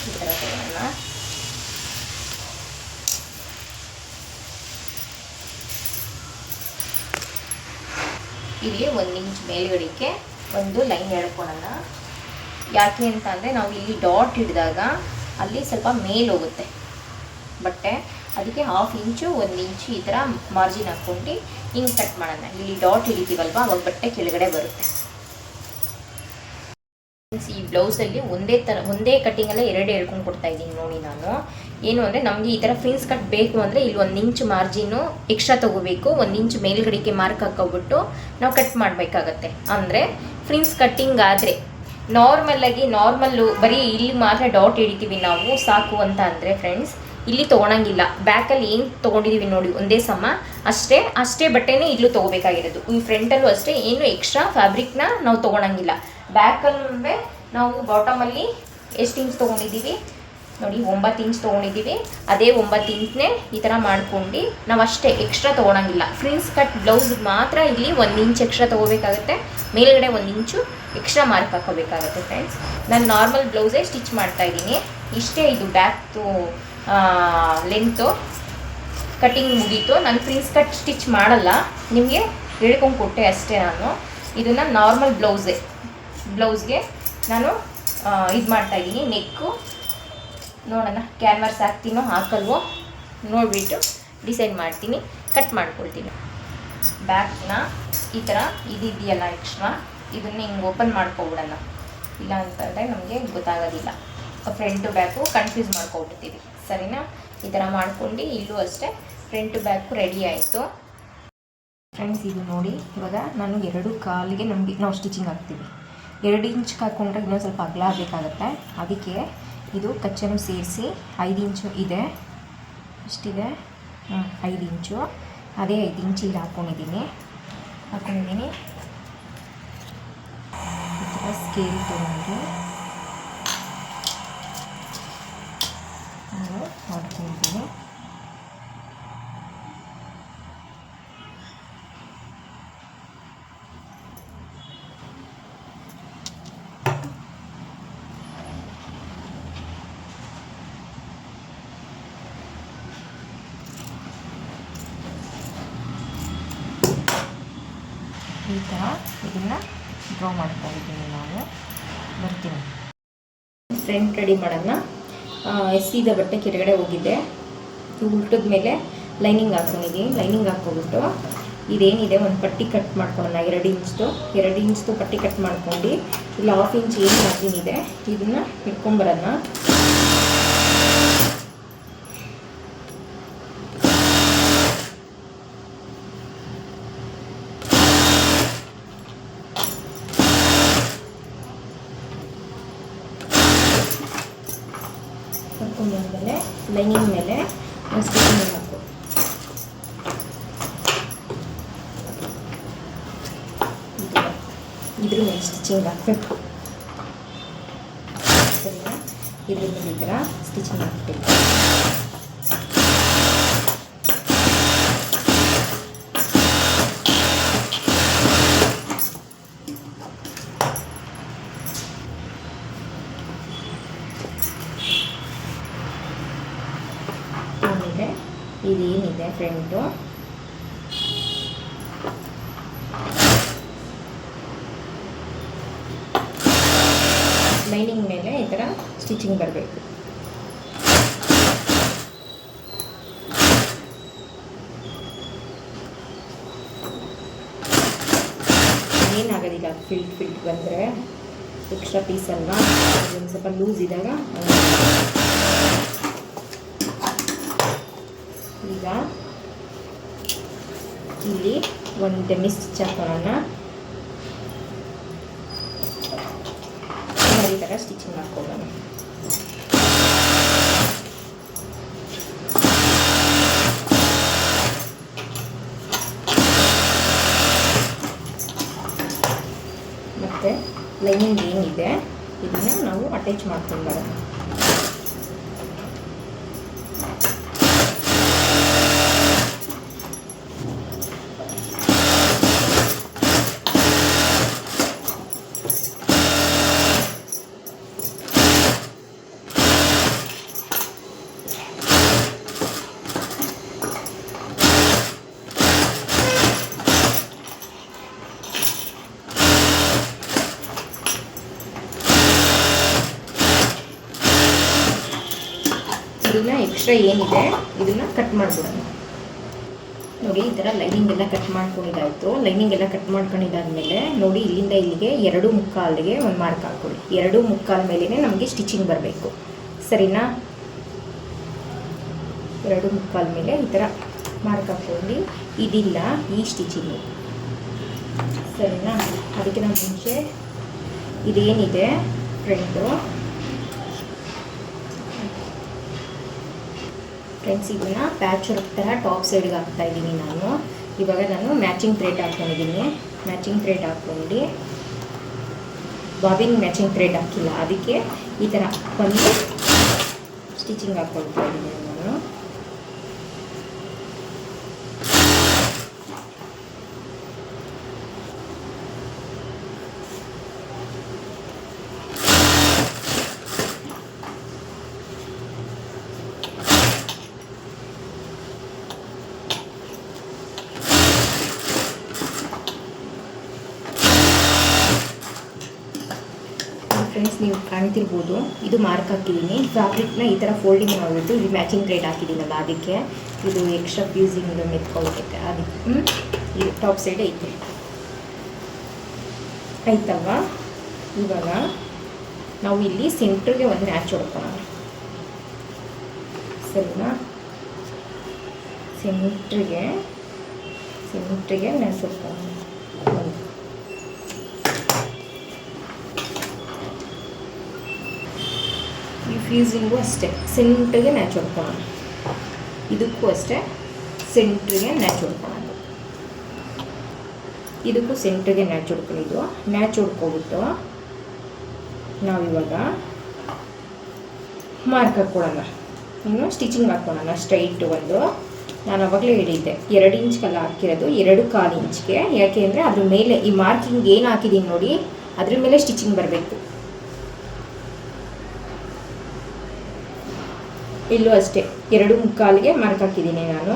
[SPEAKER 1] ಈ ಥರ ತಗೊಳ್ಳೋಣ. ಇಲ್ಲಿ 1 ಇಂಚ್ ಮೇಲ್ಗಡೆಗೆ ಒಂದು ಲೈನ್ ಎಳ್ಕೊಳ್ಳೋಣ. ಯಾಕೆ ಅಂತ ಅಂದರೆ ನಾವು ಇಲ್ಲಿ ಡಾಟ್ ಹಿಡಿದಾಗ ಅಲ್ಲಿ ಸ್ವಲ್ಪ ಮೇಲೆ ಹೋಗುತ್ತೆ ಬಟ್ಟೆ, ಅದಕ್ಕೆ 1/2 ಇಂಚು 1 ಇಂಚು ಈ ಥರ ಮಾರ್ಜಿನ್ ಹಾಕ್ಕೊಂಡು ಹಿಂಗೆ ಕಟ್ ಮಾಡೋಣ. ಇಲ್ಲಿ ಡಾಟ್ ಹಿಡಿತೀವಲ್ವ ಅವಾಗ ಬಟ್ಟೆ ಕೆಳಗಡೆ ಬರುತ್ತೆ. ಈ ಬ್ಲೌಸಲ್ಲಿ ಒಂದೇ ಕಟ್ಟಿಂಗಲ್ಲೇ ಎರಡು ಹೇಳ್ಕೊಂಡು ಕೊಡ್ತಾ ಇದ್ದೀನಿ ನೋಡಿ ನಾನು. ಏನು ಅಂದರೆ ನಮಗೆ ಈ ಥರ ಫ್ರಿನ್ಸ್ ಕಟ್ ಬೇಕು ಅಂದರೆ ಇಲ್ಲಿ 1 ಇಂಚ್ ಮಾರ್ಜಿನು ಎಕ್ಸ್ಟ್ರಾ ತೊಗೋಬೇಕು, 1 ಇಂಚ್ ಮೇಲ್ಗಡೆಗೆ ಮಾರ್ಕ್ ಹಾಕೋಬಿಟ್ಟು ನಾವು ಕಟ್ ಮಾಡಬೇಕಾಗತ್ತೆ. ಅಂದರೆ ಫ್ರಿನ್ಸ್ ಕಟ್ಟಿಂಗ್ ಆದರೆ ನಾರ್ಮಲ್ಲು ಬರೀ ಇಲ್ಲಿ ಮಾತ್ರ ಡಾಟ್ ಹಿಡಿತೀವಿ ನಾವು ಸಾಕು ಅಂತ ಅಂದರೆ ಫ್ರೆಂಡ್ಸ್ ಇಲ್ಲಿ ತೊಗೊಳಂಗಿಲ್ಲ. ಬ್ಯಾಕಲ್ಲಿ ಏನು ತೊಗೊಂಡಿದ್ದೀವಿ ನೋಡಿ ಒಂದೇ ಸಮ ಅಷ್ಟೇ ಬಟ್ಟೆನೇ ಇಲ್ಲೂ ತೊಗೋಬೇಕಾಗಿರೋದು. ಈ ಫ್ರಂಟಲ್ಲೂ ಅಷ್ಟೇ ಏನು ಎಕ್ಸ್ಟ್ರಾ ಫ್ಯಾಬ್ರಿಕ್ನ ನಾವು ತೊಗೊಳಂಗಿಲ್ಲ. ಬ್ಯಾಕಲ್ಲೂ ನಾವು ಬಾಟಮಲ್ಲಿ ಎಷ್ಟು ಇಂಚ್ ತೊಗೊಂಡಿದ್ದೀವಿ ನೋಡಿ, 9 ಇಂಚ್ ತೊಗೊಂಡಿದ್ದೀವಿ. ಅದೇ 9 ಇಂಚ್ನೇ ಈ ಥರ ಮಾಡ್ಕೊಂಡು ನಾವು ಅಷ್ಟೇ ಎಕ್ಸ್ಟ್ರಾ ತೊಗೊಳಂಗಿಲ್ಲ. ಫ್ರಿನ್ಸ್ ಕಟ್ ಬ್ಲೌಸ್ಗೆ ಮಾತ್ರ ಇಲ್ಲಿ 1 ಇಂಚ್ ಎಕ್ಸ್ಟ್ರಾ ತೊಗೋಬೇಕಾಗುತ್ತೆ, ಮೇಲ್ಗಡೆ 1 ಇಂಚು ಎಕ್ಸ್ಟ್ರಾ ಮಾರ್ಕ್ ಹಾಕೋಬೇಕಾಗುತ್ತೆ ಫ್ರೆಂಡ್ಸ್. ನಾನು ನಾರ್ಮಲ್ ಬ್ಲೌಸೇ ಸ್ಟಿಚ್ ಮಾಡ್ತಾಯಿದ್ದೀನಿ. ಇಷ್ಟೇ ಇದು ಬ್ಯಾಕ್ದು ಲೆಂತು ಕಟ್ಟಿಂಗ್ ಮುಗೀತು. ನಾನು ಫ್ರಿನ್ಸ್ ಕಟ್ ಸ್ಟಿಚ್ ಮಾಡಲ್ಲ, ನಿಮಗೆ ಹೇಳ್ಕೊಂಡು ಕೊಟ್ಟೆ ಅಷ್ಟೇ. ನಾನು ಇದನ್ನು ನಾರ್ಮಲ್ ಬ್ಲೌಸ್ಗೆ ನಾನು ಇದು ಮಾಡ್ತಾಯಿದ್ದೀನಿ. ನೆಕ್ಕು ನೋಡೋಣ ಕ್ಯಾನ್ವಾಸ್ ಹಾಕ್ತೀನೋ ಹಾಕಲ್ವೋ ನೋಡಿಬಿಟ್ಟು ಡಿಸೈಡ್ ಮಾಡ್ತೀನಿ, ಕಟ್ ಮಾಡ್ಕೊಳ್ತೀನಿ. ಬ್ಯಾಕ್ನ ಈ ಥರ ಇದೆಯಲ್ಲ ಎಕ್ಸ್ಟ್ರಾ, ಇದನ್ನು ಹಿಂಗೆ ಓಪನ್ ಮಾಡ್ಕೊಬಿಡೋಣ, ಇಲ್ಲ ಅಂತಂದರೆ ನಮಗೆ ಗೊತ್ತಾಗೋದಿಲ್ಲ. ಫ್ರಂಟು ಬ್ಯಾಕು ಕನ್ಫ್ಯೂಸ್ ಮಾಡ್ಕೊಬಿಡ್ತೀವಿ, ಸರಿನಾ. ಈ ಥರ ಮಾಡ್ಕೊಂಡು ಇಲ್ಲೂ ಅಷ್ಟೇ ಫ್ರಂಟು ಬ್ಯಾಕು ರೆಡಿ ಆಯಿತು ಫ್ರೆಂಡ್ಸ್. ಇದು ನೋಡಿ ಇವಾಗ ನಾನು 2 ಕಾಲಿಗೆ ನಾವು ಸ್ಟಿಚಿಂಗ್ ಹಾಕ್ತೀವಿ. 2 ಇಂಚ್ ಹಾಕ್ಕೊಂಡ್ರೆ ಇನ್ನೊಂದು ಸ್ವಲ್ಪ ಅಗಲ ಆಗಬೇಕಾಗತ್ತೆ, ಅದಕ್ಕೆ ಇದು ಕಚ್ಚನ್ನು ಸೇರಿಸಿ 5 ಇಂಚು ಇದೆ, ಎಷ್ಟಿದೆ 5 ಇಂಚು, ಅದೇ 5 ಇಂಚ್ ಇಲ್ಲಿ ಹಾಕ್ಕೊಂಡಿದ್ದೀನಿ. ಈ ಥರ ಸ್ಕೇಲ್ ತೊಗೊಂಡು ನಾನು ಮಾಡ್ಕೊಂಡಿದ್ದೀನಿ. ಈ ಥರ ಇದನ್ನು ಡ್ರಾ ಮಾಡ್ಕೊಂಡಿದ್ದೀನಿ ನಾನು. ಬರ್ತೀನಿ ಫ್ರಂಟ್ ರೆಡಿ ಮಾಡೋಣ. ಸೀದಾ ಬಟ್ಟೆ ಕೆಳಗಡೆ ಹೋಗಿದೆ, ಉಲ್ಟದ ಮೇಲೆ ಲೈನಿಂಗ್ ಹಾಕ್ಕೊಂಡಿದ್ದೀನಿ. ಲೈನಿಂಗ್ ಹಾಕ್ಕೊಬಿಟ್ಟು ಇದೇನಿದೆ ಒಂದು ಪಟ್ಟಿ ಕಟ್ ಮಾಡ್ಕೊಳ್ಳೋಣ. 2 ಇಂಚ್ದು ಪಟ್ಟಿ ಕಟ್ ಮಾಡ್ಕೊಂಡು ಇಲ್ಲಿ 1/2 ಇಂಚ್ ಏನು ಮಾರ್ಜಿನ್ ಇದೆ ಇದನ್ನು ಇಟ್ಕೊಂಬರೋಣ. ಕರ್ಕೊಂಡ್ಬಂದಮೇಲೆ ಲೈನಿಂಗ್ ಮೇಲೆ ಸ್ಟಿಚಿಂಗ್ ಹಾಕು. ಇದ್ರ ಮೇಲೆ ಸ್ಟಿಚಿಂಗ್ ಹಾಕಬೇಕು, ಸರಿನಾ. ಇದ್ರ ಮೇಲೆ ಈ ಥರ ಸ್ಟಿಚಿಂಗ್ ಹಾಕ್ಬೇಕು. ಇದೇನಿದೆ ಫ್ರಂಟು ಲೈನಿಂಗ್ ಮೇಲೆ ಈ ಥರ ಸ್ಟಿಚಿಂಗ್ ಬರಬೇಕು. ಏನಾಗೋದಿಲ್ಲ, ಫಿಲ್ಟ್ ಬಂದರೆ ಎಕ್ಸ್ಟ್ರಾ ಪೀಸ್ ಅಲ್ವಾ, ಒಂದು ಸ್ವಲ್ಪ ಲೂಸ್ ಇದ್ದಾಗ. ಈಗ ಇಲ್ಲಿ ಒಂದು ಡೆಮಿ ಸ್ಟಿಚ್ ಹಾಕೋಣ. ಈ ಥರ ಸ್ಟಿಚಿಂಗ್ ಹಾಕೊಳ್ಳೋಣ. ಮತ್ತು ಲೈನಿಂಗ್ ಏನಿದೆ ಇದನ್ನು ನಾವು ಅಟ್ಯಾಚ್ ಮಾಡ್ಕೊಂಡು ಇದನ್ನ ಎಕ್ಸ್ಟ್ರಾ ಏನಿದೆ ಇದನ್ನು ಕಟ್ ಮಾಡಿಬಿಡೋಣ. ನೋಡಿ ಈ ಥರ ಲೈನಿಂಗ್ ಎಲ್ಲ ಕಟ್ ಮಾಡ್ಕೊಂಡಿದ್ದಾಯಿತು. ಲೈನಿಂಗ್ ಎಲ್ಲ ಕಟ್ ಮಾಡ್ಕೊಂಡಿದ್ದಾದಮೇಲೆ ನೋಡಿ ಇಲ್ಲಿಂದ ಇಲ್ಲಿಗೆ 2.25ಗೆ ಒಂದು ಮಾರ್ಕ್ ಹಾಕ್ಕೊಳ್ಳಿ. 2.25 ಮೇಲೇ ನಮಗೆ ಸ್ಟಿಚಿಂಗ್ ಬರಬೇಕು, ಸರಿನಾ? 2.25 ಮೇಲೆ ಈ ಥರ ಮಾರ್ಕ್ ಹಾಕ್ಕೊಂಡು ಇದಿಲ್ಲ ಈ ಸ್ಟಿಚಿಂಗು, ಸರಿನಾ? ಅದಕ್ಕಿಂತ ಮುಂಚೆ ಇದೇನಿದೆ ಫ್ರಂಟು ಫ್ರೆಂಡ್ಸ್, ಇದನ್ನು ಪ್ಯಾಚ್ ವರ್ಕ್ ಥರ ಟಾಪ್ ಸೈಡ್ಗೆ ಹಾಕ್ತಾಯಿದ್ದೀನಿ ನಾನು. ಇವಾಗ ನಾನು ಮ್ಯಾಚಿಂಗ್ ಥ್ರೆಡ್ ಹಾಕ್ಕೊಂಡಿದ್ದೀನಿ. ಮ್ಯಾಚಿಂಗ್ ಥ್ರೆಡ್ ಹಾಕ್ಕೊಂಡು ಬಾಬಿನ್ ಮ್ಯಾಚಿಂಗ್ ಥ್ರೆಡ್ ಹಾಕಿಲ್ಲ, ಅದಕ್ಕೆ ಈ ಥರ ಒಂದು ಸ್ಟಿಚಿಂಗ್ ಹಾಕ್ಕೊಳ್ತಾ ಇದ್ದೀನಿ ನಾನು. ಫ್ರೆಂಡ್ಸ್, ನೀವು ಕಾಣ್ತಿರ್ಬೋದು, ಇದು ಮಾರ್ಕ್ ಹಾಕಿದ್ದೀನಿ. ಫ್ಯಾಬ್ರಿಕ್ನ ಈ ಥರ ಫೋಲ್ಡಿಂಗ್ ಮಾಡಿಬಿಟ್ಟು ಇಲ್ಲಿ ಮ್ಯಾಚಿಂಗ್ ಥ್ರೆಡ್ ಹಾಕಿದ್ದೀನಲ್ಲ, ಅದಕ್ಕೆ ಇದು ಎಕ್ಸ್ಟ್ರಾ ಫ್ಯೂಸಿಂಗ್ ಮೆತ್ಕೊಳ್ತೈತೆ, ಅದಕ್ಕೆ ಇದು ಟಾಪ್ ಸೈಡ್ ಐತೆ, ಆಯ್ತಲ್ವ? ಇವಾಗ ನಾವು ಇಲ್ಲಿ ಸೆಂಟ್ರಿಗೆ ಒಂದು ಮ್ಯಾಚ್ ಹೊಡ್ಕೊಳ್ಳೋಣ, ಸರಿನಾ? ಸೆಂಟ್ರಿಗೆ ಮ್ಯಾಚ್ ಹೊಡ್ಕೊಳ್ಳೋಣ. ಈ ಫ್ಯೂಸಿಂಗು ಅಷ್ಟೇ ಸೆಂಟ್ರಿಗೆ ಮ್ಯಾಚ್ ಹೊಡ್ಕೊಳ್ಳೋಣ. ಇದಕ್ಕೂ ಅಷ್ಟೇ ಸೆಂಟ್ರಿಗೆ ಮ್ಯಾಚ್ ಹೊಡ್ಕೊಳ್ಳೋದು. ಇದಕ್ಕೂ ಸೆಂಟ್ರಿಗೆ ಮ್ಯಾಚ್ ಹೊಡ್ಕೊಂಡಿದ್ದು. ಮ್ಯಾಚ್ ಹೊಡ್ಕೊಬಿಟ್ಟು ನಾವಿವಾಗ ಮಾರ್ಕ್ ಹಾಕ್ಕೊಳ್ಳೋಣ. ಇನ್ನು ಸ್ಟಿಚಿಂಗ್ ಹಾಕ್ಕೊಳ್ಳೋಣ. ಸ್ಟ್ರೈಟು ಒಂದು ನಾನು ಅವಾಗಲೇ ಹೇಳಿದ್ದೆ 2 ಇಂಚ್ಗೆಲ್ಲ ಹಾಕಿರೋದು 2.25 ಇಂಚ್ಗೆ. ಯಾಕೆ ಅಂದರೆ ಅದ್ರ ಮೇಲೆ ಈ ಮಾರ್ಕಿಂಗ್ ಏನು ಹಾಕಿದ್ದೀನಿ ನೋಡಿ, ಅದ್ರ ಮೇಲೆ ಸ್ಟಿಚಿಂಗ್ ಬರಬೇಕು. ಇಲ್ಲೂ ಅಷ್ಟೇ 2.25ಗೆ ಮಾರ್ಕ್ ಹಾಕಿದ್ದೀನಿ ನಾನು.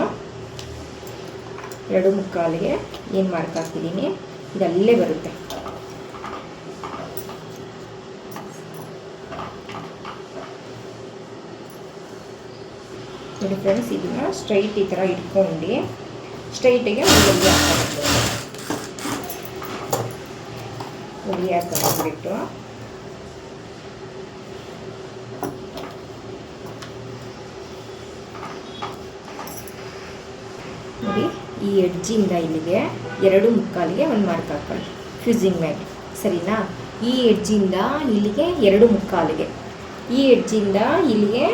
[SPEAKER 1] 2.25ಗೆ ಏನು ಮಾರ್ಕ್ ಹಾಕಿದ್ದೀನಿ ಇದಲ್ಲೇ ಬರುತ್ತೆ. ನೋಡಿ ಫ್ರೆಂಡ್ಸ್, ಇದನ್ನು ಸ್ಟ್ರೈಟ್ ಈ ಥರ ಇಟ್ಕೊಂಡು ಸ್ಟ್ರೈಟಿಗೆ ಹೊಲಿ ಹಾಕೊಂಡ್ಬಿಟ್ಟು ನೋಡಿ ಈ ಎಡ್ಜಿಂದ ಇಲ್ಲಿಗೆ 2.25ಗೆ ಒಂದು ಮಾರ್ಕ್ ಹಾಕೊಳ್ಳಿ ಫ್ಯೂಸಿಂಗ್ ಮೇಲೆ, ಸರಿನಾ? ಈ ಎಡ್ಜಿಂದ ಇಲ್ಲಿಗೆ 2.25ಗೆ, ಈ ಎಡ್ಜಿಂದ ಇಲ್ಲಿಗೆ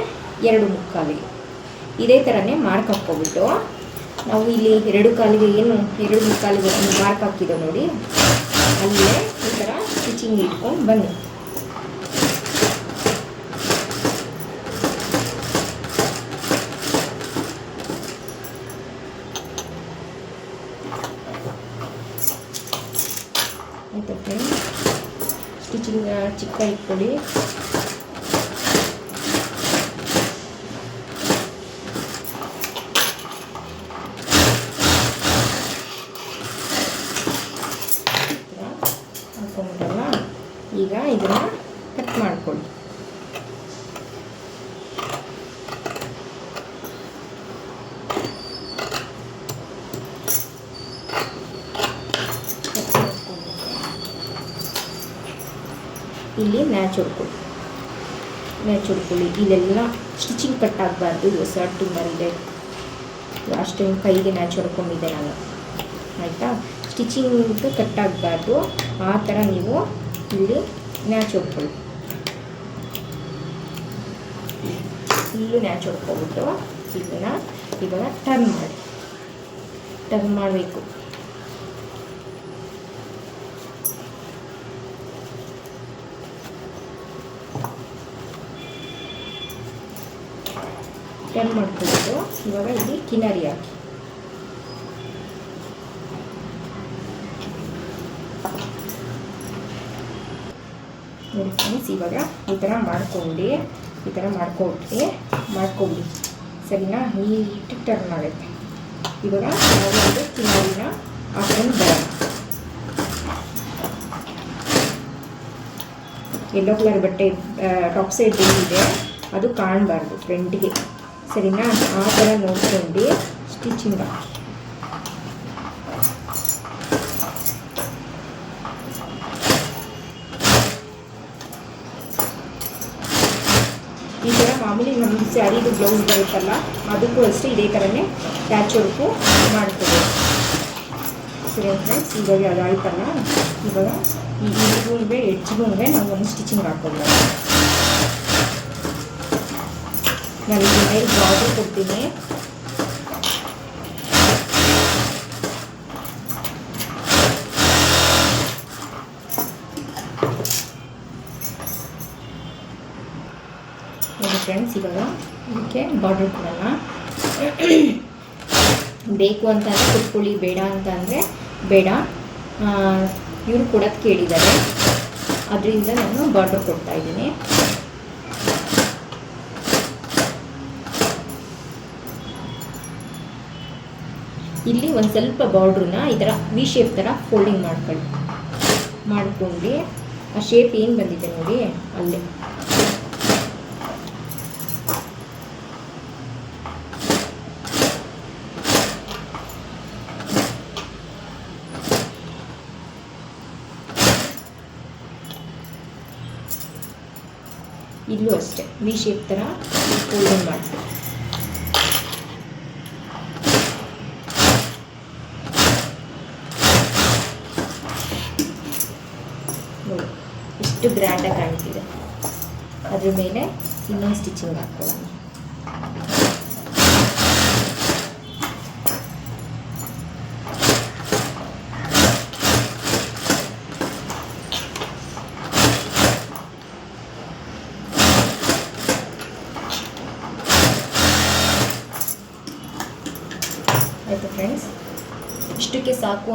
[SPEAKER 1] 2.25ಗೆ ಇದೇ ಥರನೇ ಮಾರ್ಕ್ ಹಾಕ್ಕೊಬಿಟ್ಟು ನಾವು ಇಲ್ಲಿ 2.25ಗೆ ಏನು 2.25ಗೆ ಒಂದು ಮಾರ್ಕ್ ಹಾಕಿದ್ದೋ ನೋಡಿ, ಅಲ್ಲೇ ಈ ಥರ ಸ್ಟಿಚಿಂಗ್ ಇಟ್ಕೊಂಡು ಬನ್ನಿ. ಆಯಿತಾ ಫ್ರೆಂಡ್ಸ್? ಸ್ಟಿಚಿಂಗ್ ಚಿಕ್ಕ ಇಟ್ಕೊಳ್ಳಿ. ಈಗ ಇದನ್ನು ಕಟ್ ಮಾಡ್ಕೊಳ್ಳಿ. ಇಲ್ಲಿ ಮ್ಯಾಚ್ ಹೊಡ್ಕೊಳ್ಳಿ. ಇದೆಲ್ಲ ಸ್ಟಿಚಿಂಗ್ ಕಟ್ ಆಗಬಾರ್ದು. ಹೊಸ ಟ್ರಿಮ್ಮರ್ ಇದೆ, ಲಾಸ್ಟ್ ಟೈಮ್ ಕೈಗೆ ಮ್ಯಾಚ್ ಹೊಡ್ಕೊಂಡಿದ್ದೆ ನಾನು, ಆಯಿತಾ. ಸ್ಟಿಚಿಂಗ್ ಕಟ್ ಆಗಬಾರ್ದು, ಆ ಥರ ನೀವು ಇಲ್ಲಿ ಮ್ಯಾಚ್ ಹೊಡ್ಕೊಳ್ಳಿ. ಇಲ್ಲೂ ಮ್ಯಾಚ್ ಹೊಡ್ಕೊಬಿಟ್ಟು ಇದನ್ನು ಇವಾಗ ಟರ್ನ್ ಮಾಡಬೇಕು. ಟರ್ನ್ ಮಾಡ್ಕೊಂಡು ಇವಾಗ ಇಲ್ಲಿ ಕಿನಾರಿ ಹಾಕಿ. ನೋಡಿ ಫ್ರೆಂಡ್ಸ್, ಇವಾಗ ಈ ಥರ ಮಾಡ್ಕೊಬಿಡಿ, ಸರಿನಾ. ನೀಟಾಗಿ ಟರ್ನ್ ಆಗುತ್ತೆ. ಇವಾಗ ನಾವು ಒಂದು ಕಿನಾರಿನ ಹಾಕೊಂಡು ಬರೋಣ. ಯೆಲ್ಲೋ ಕಲರ್ ಬಟ್ಟೆ ಟಾಪ್ ಸೈಡ್ ಏನಿದೆ ಅದು ಕಾಣಬಾರ್ದು ಫ್ರಂಟ್ಗೆ, ಸರಿನಾ. ಆ ಥರ ನೋಡ್ಕೊಂಡು ಸ್ಟಿಚಿಂಗ್ ಹಾಕಿ. ಈ ಥರ ಮಾಮೂಲಿ ನಮ್ಮ ಸ್ಯಾರಿದು ಬ್ಲೌಸ್ ಬರುತ್ತಲ್ಲ, ಅದಕ್ಕೂ ಅಷ್ಟೇ ಇದೇ ಥರನೇ ಪ್ಯಾಚ್ ವರ್ಕು ಮಾಡ್ಕೋಬೇಕು. ಸರಿ ಫ್ರೆಂಡ್ಸ್, ಇವಾಗ ಅದಾಯ್ತಲ್ಲ, ಇವಾಗ ಈ ಎಡ್ಜ್ಗೂ ನಾವು ಒಂದು ಸ್ಟಿಚಿಂಗ್ ಹಾಕೋಬೇಕು. ನಾನು ಈ ಮೇಲೆ ಬಾರ್ಡರ್ ಕೊಡ್ತೀನಿ. ನೋಡಿ ಫ್ರೆಂಡ್ಸ್, ಇವಾಗ ಇದಕ್ಕೆ ಬಾರ್ಡರ್ ಕೊಡೋಣ. ಬೇಕು ಅಂತಂದರೆ ಕುತ್ಕೊಳ್ಳಿ, ಬೇಡ ಅಂತಂದರೆ ಬೇಡ. ಇವರು ಕೊಡೋದು ಕೇಳಿದ್ದಾರೆ, ಅದರಿಂದ ನಾನು ಬಾರ್ಡರ್ ಕೊಡ್ತಾಯಿದ್ದೀನಿ. ಇಲ್ಲಿ ಒಂದು ಸ್ವಲ್ಪ ಬಾರ್ಡ್ರನ್ನ ಈ ಥರ ವಿ ಶೇಪ್ ಥರ ಫೋಲ್ಡಿಂಗ್ ಮಾಡ್ಕೊಂಡು ಆ ಶೇಪ್ ಏನು ಬಂದಿದೆ ನೋಡಿ ಅಲ್ಲೇ ಇಲ್ಲೂ ಅಷ್ಟೇ ವಿ ಶೇಪ್ ಥರ ಫೋಲ್ಡಿಂಗ್ ಮಾಡ್ತೀನಿ. ನೋಡಿ ಎಷ್ಟು ಗ್ರ್ಯಾಂಡಾಗಿ ಕಾಣ್ತಿದೆ. ಅದ್ರ ಮೇಲೆ ಇನ್ನೊಂದು ಸ್ಟಿಚಿಂಗ್ ಹಾಕ್ಕೊಳ್ಳೋಣ. ಆಯಿತು ಫ್ರೆಂಡ್ಸ್, ಇಷ್ಟಕ್ಕೆ ಸಾಕು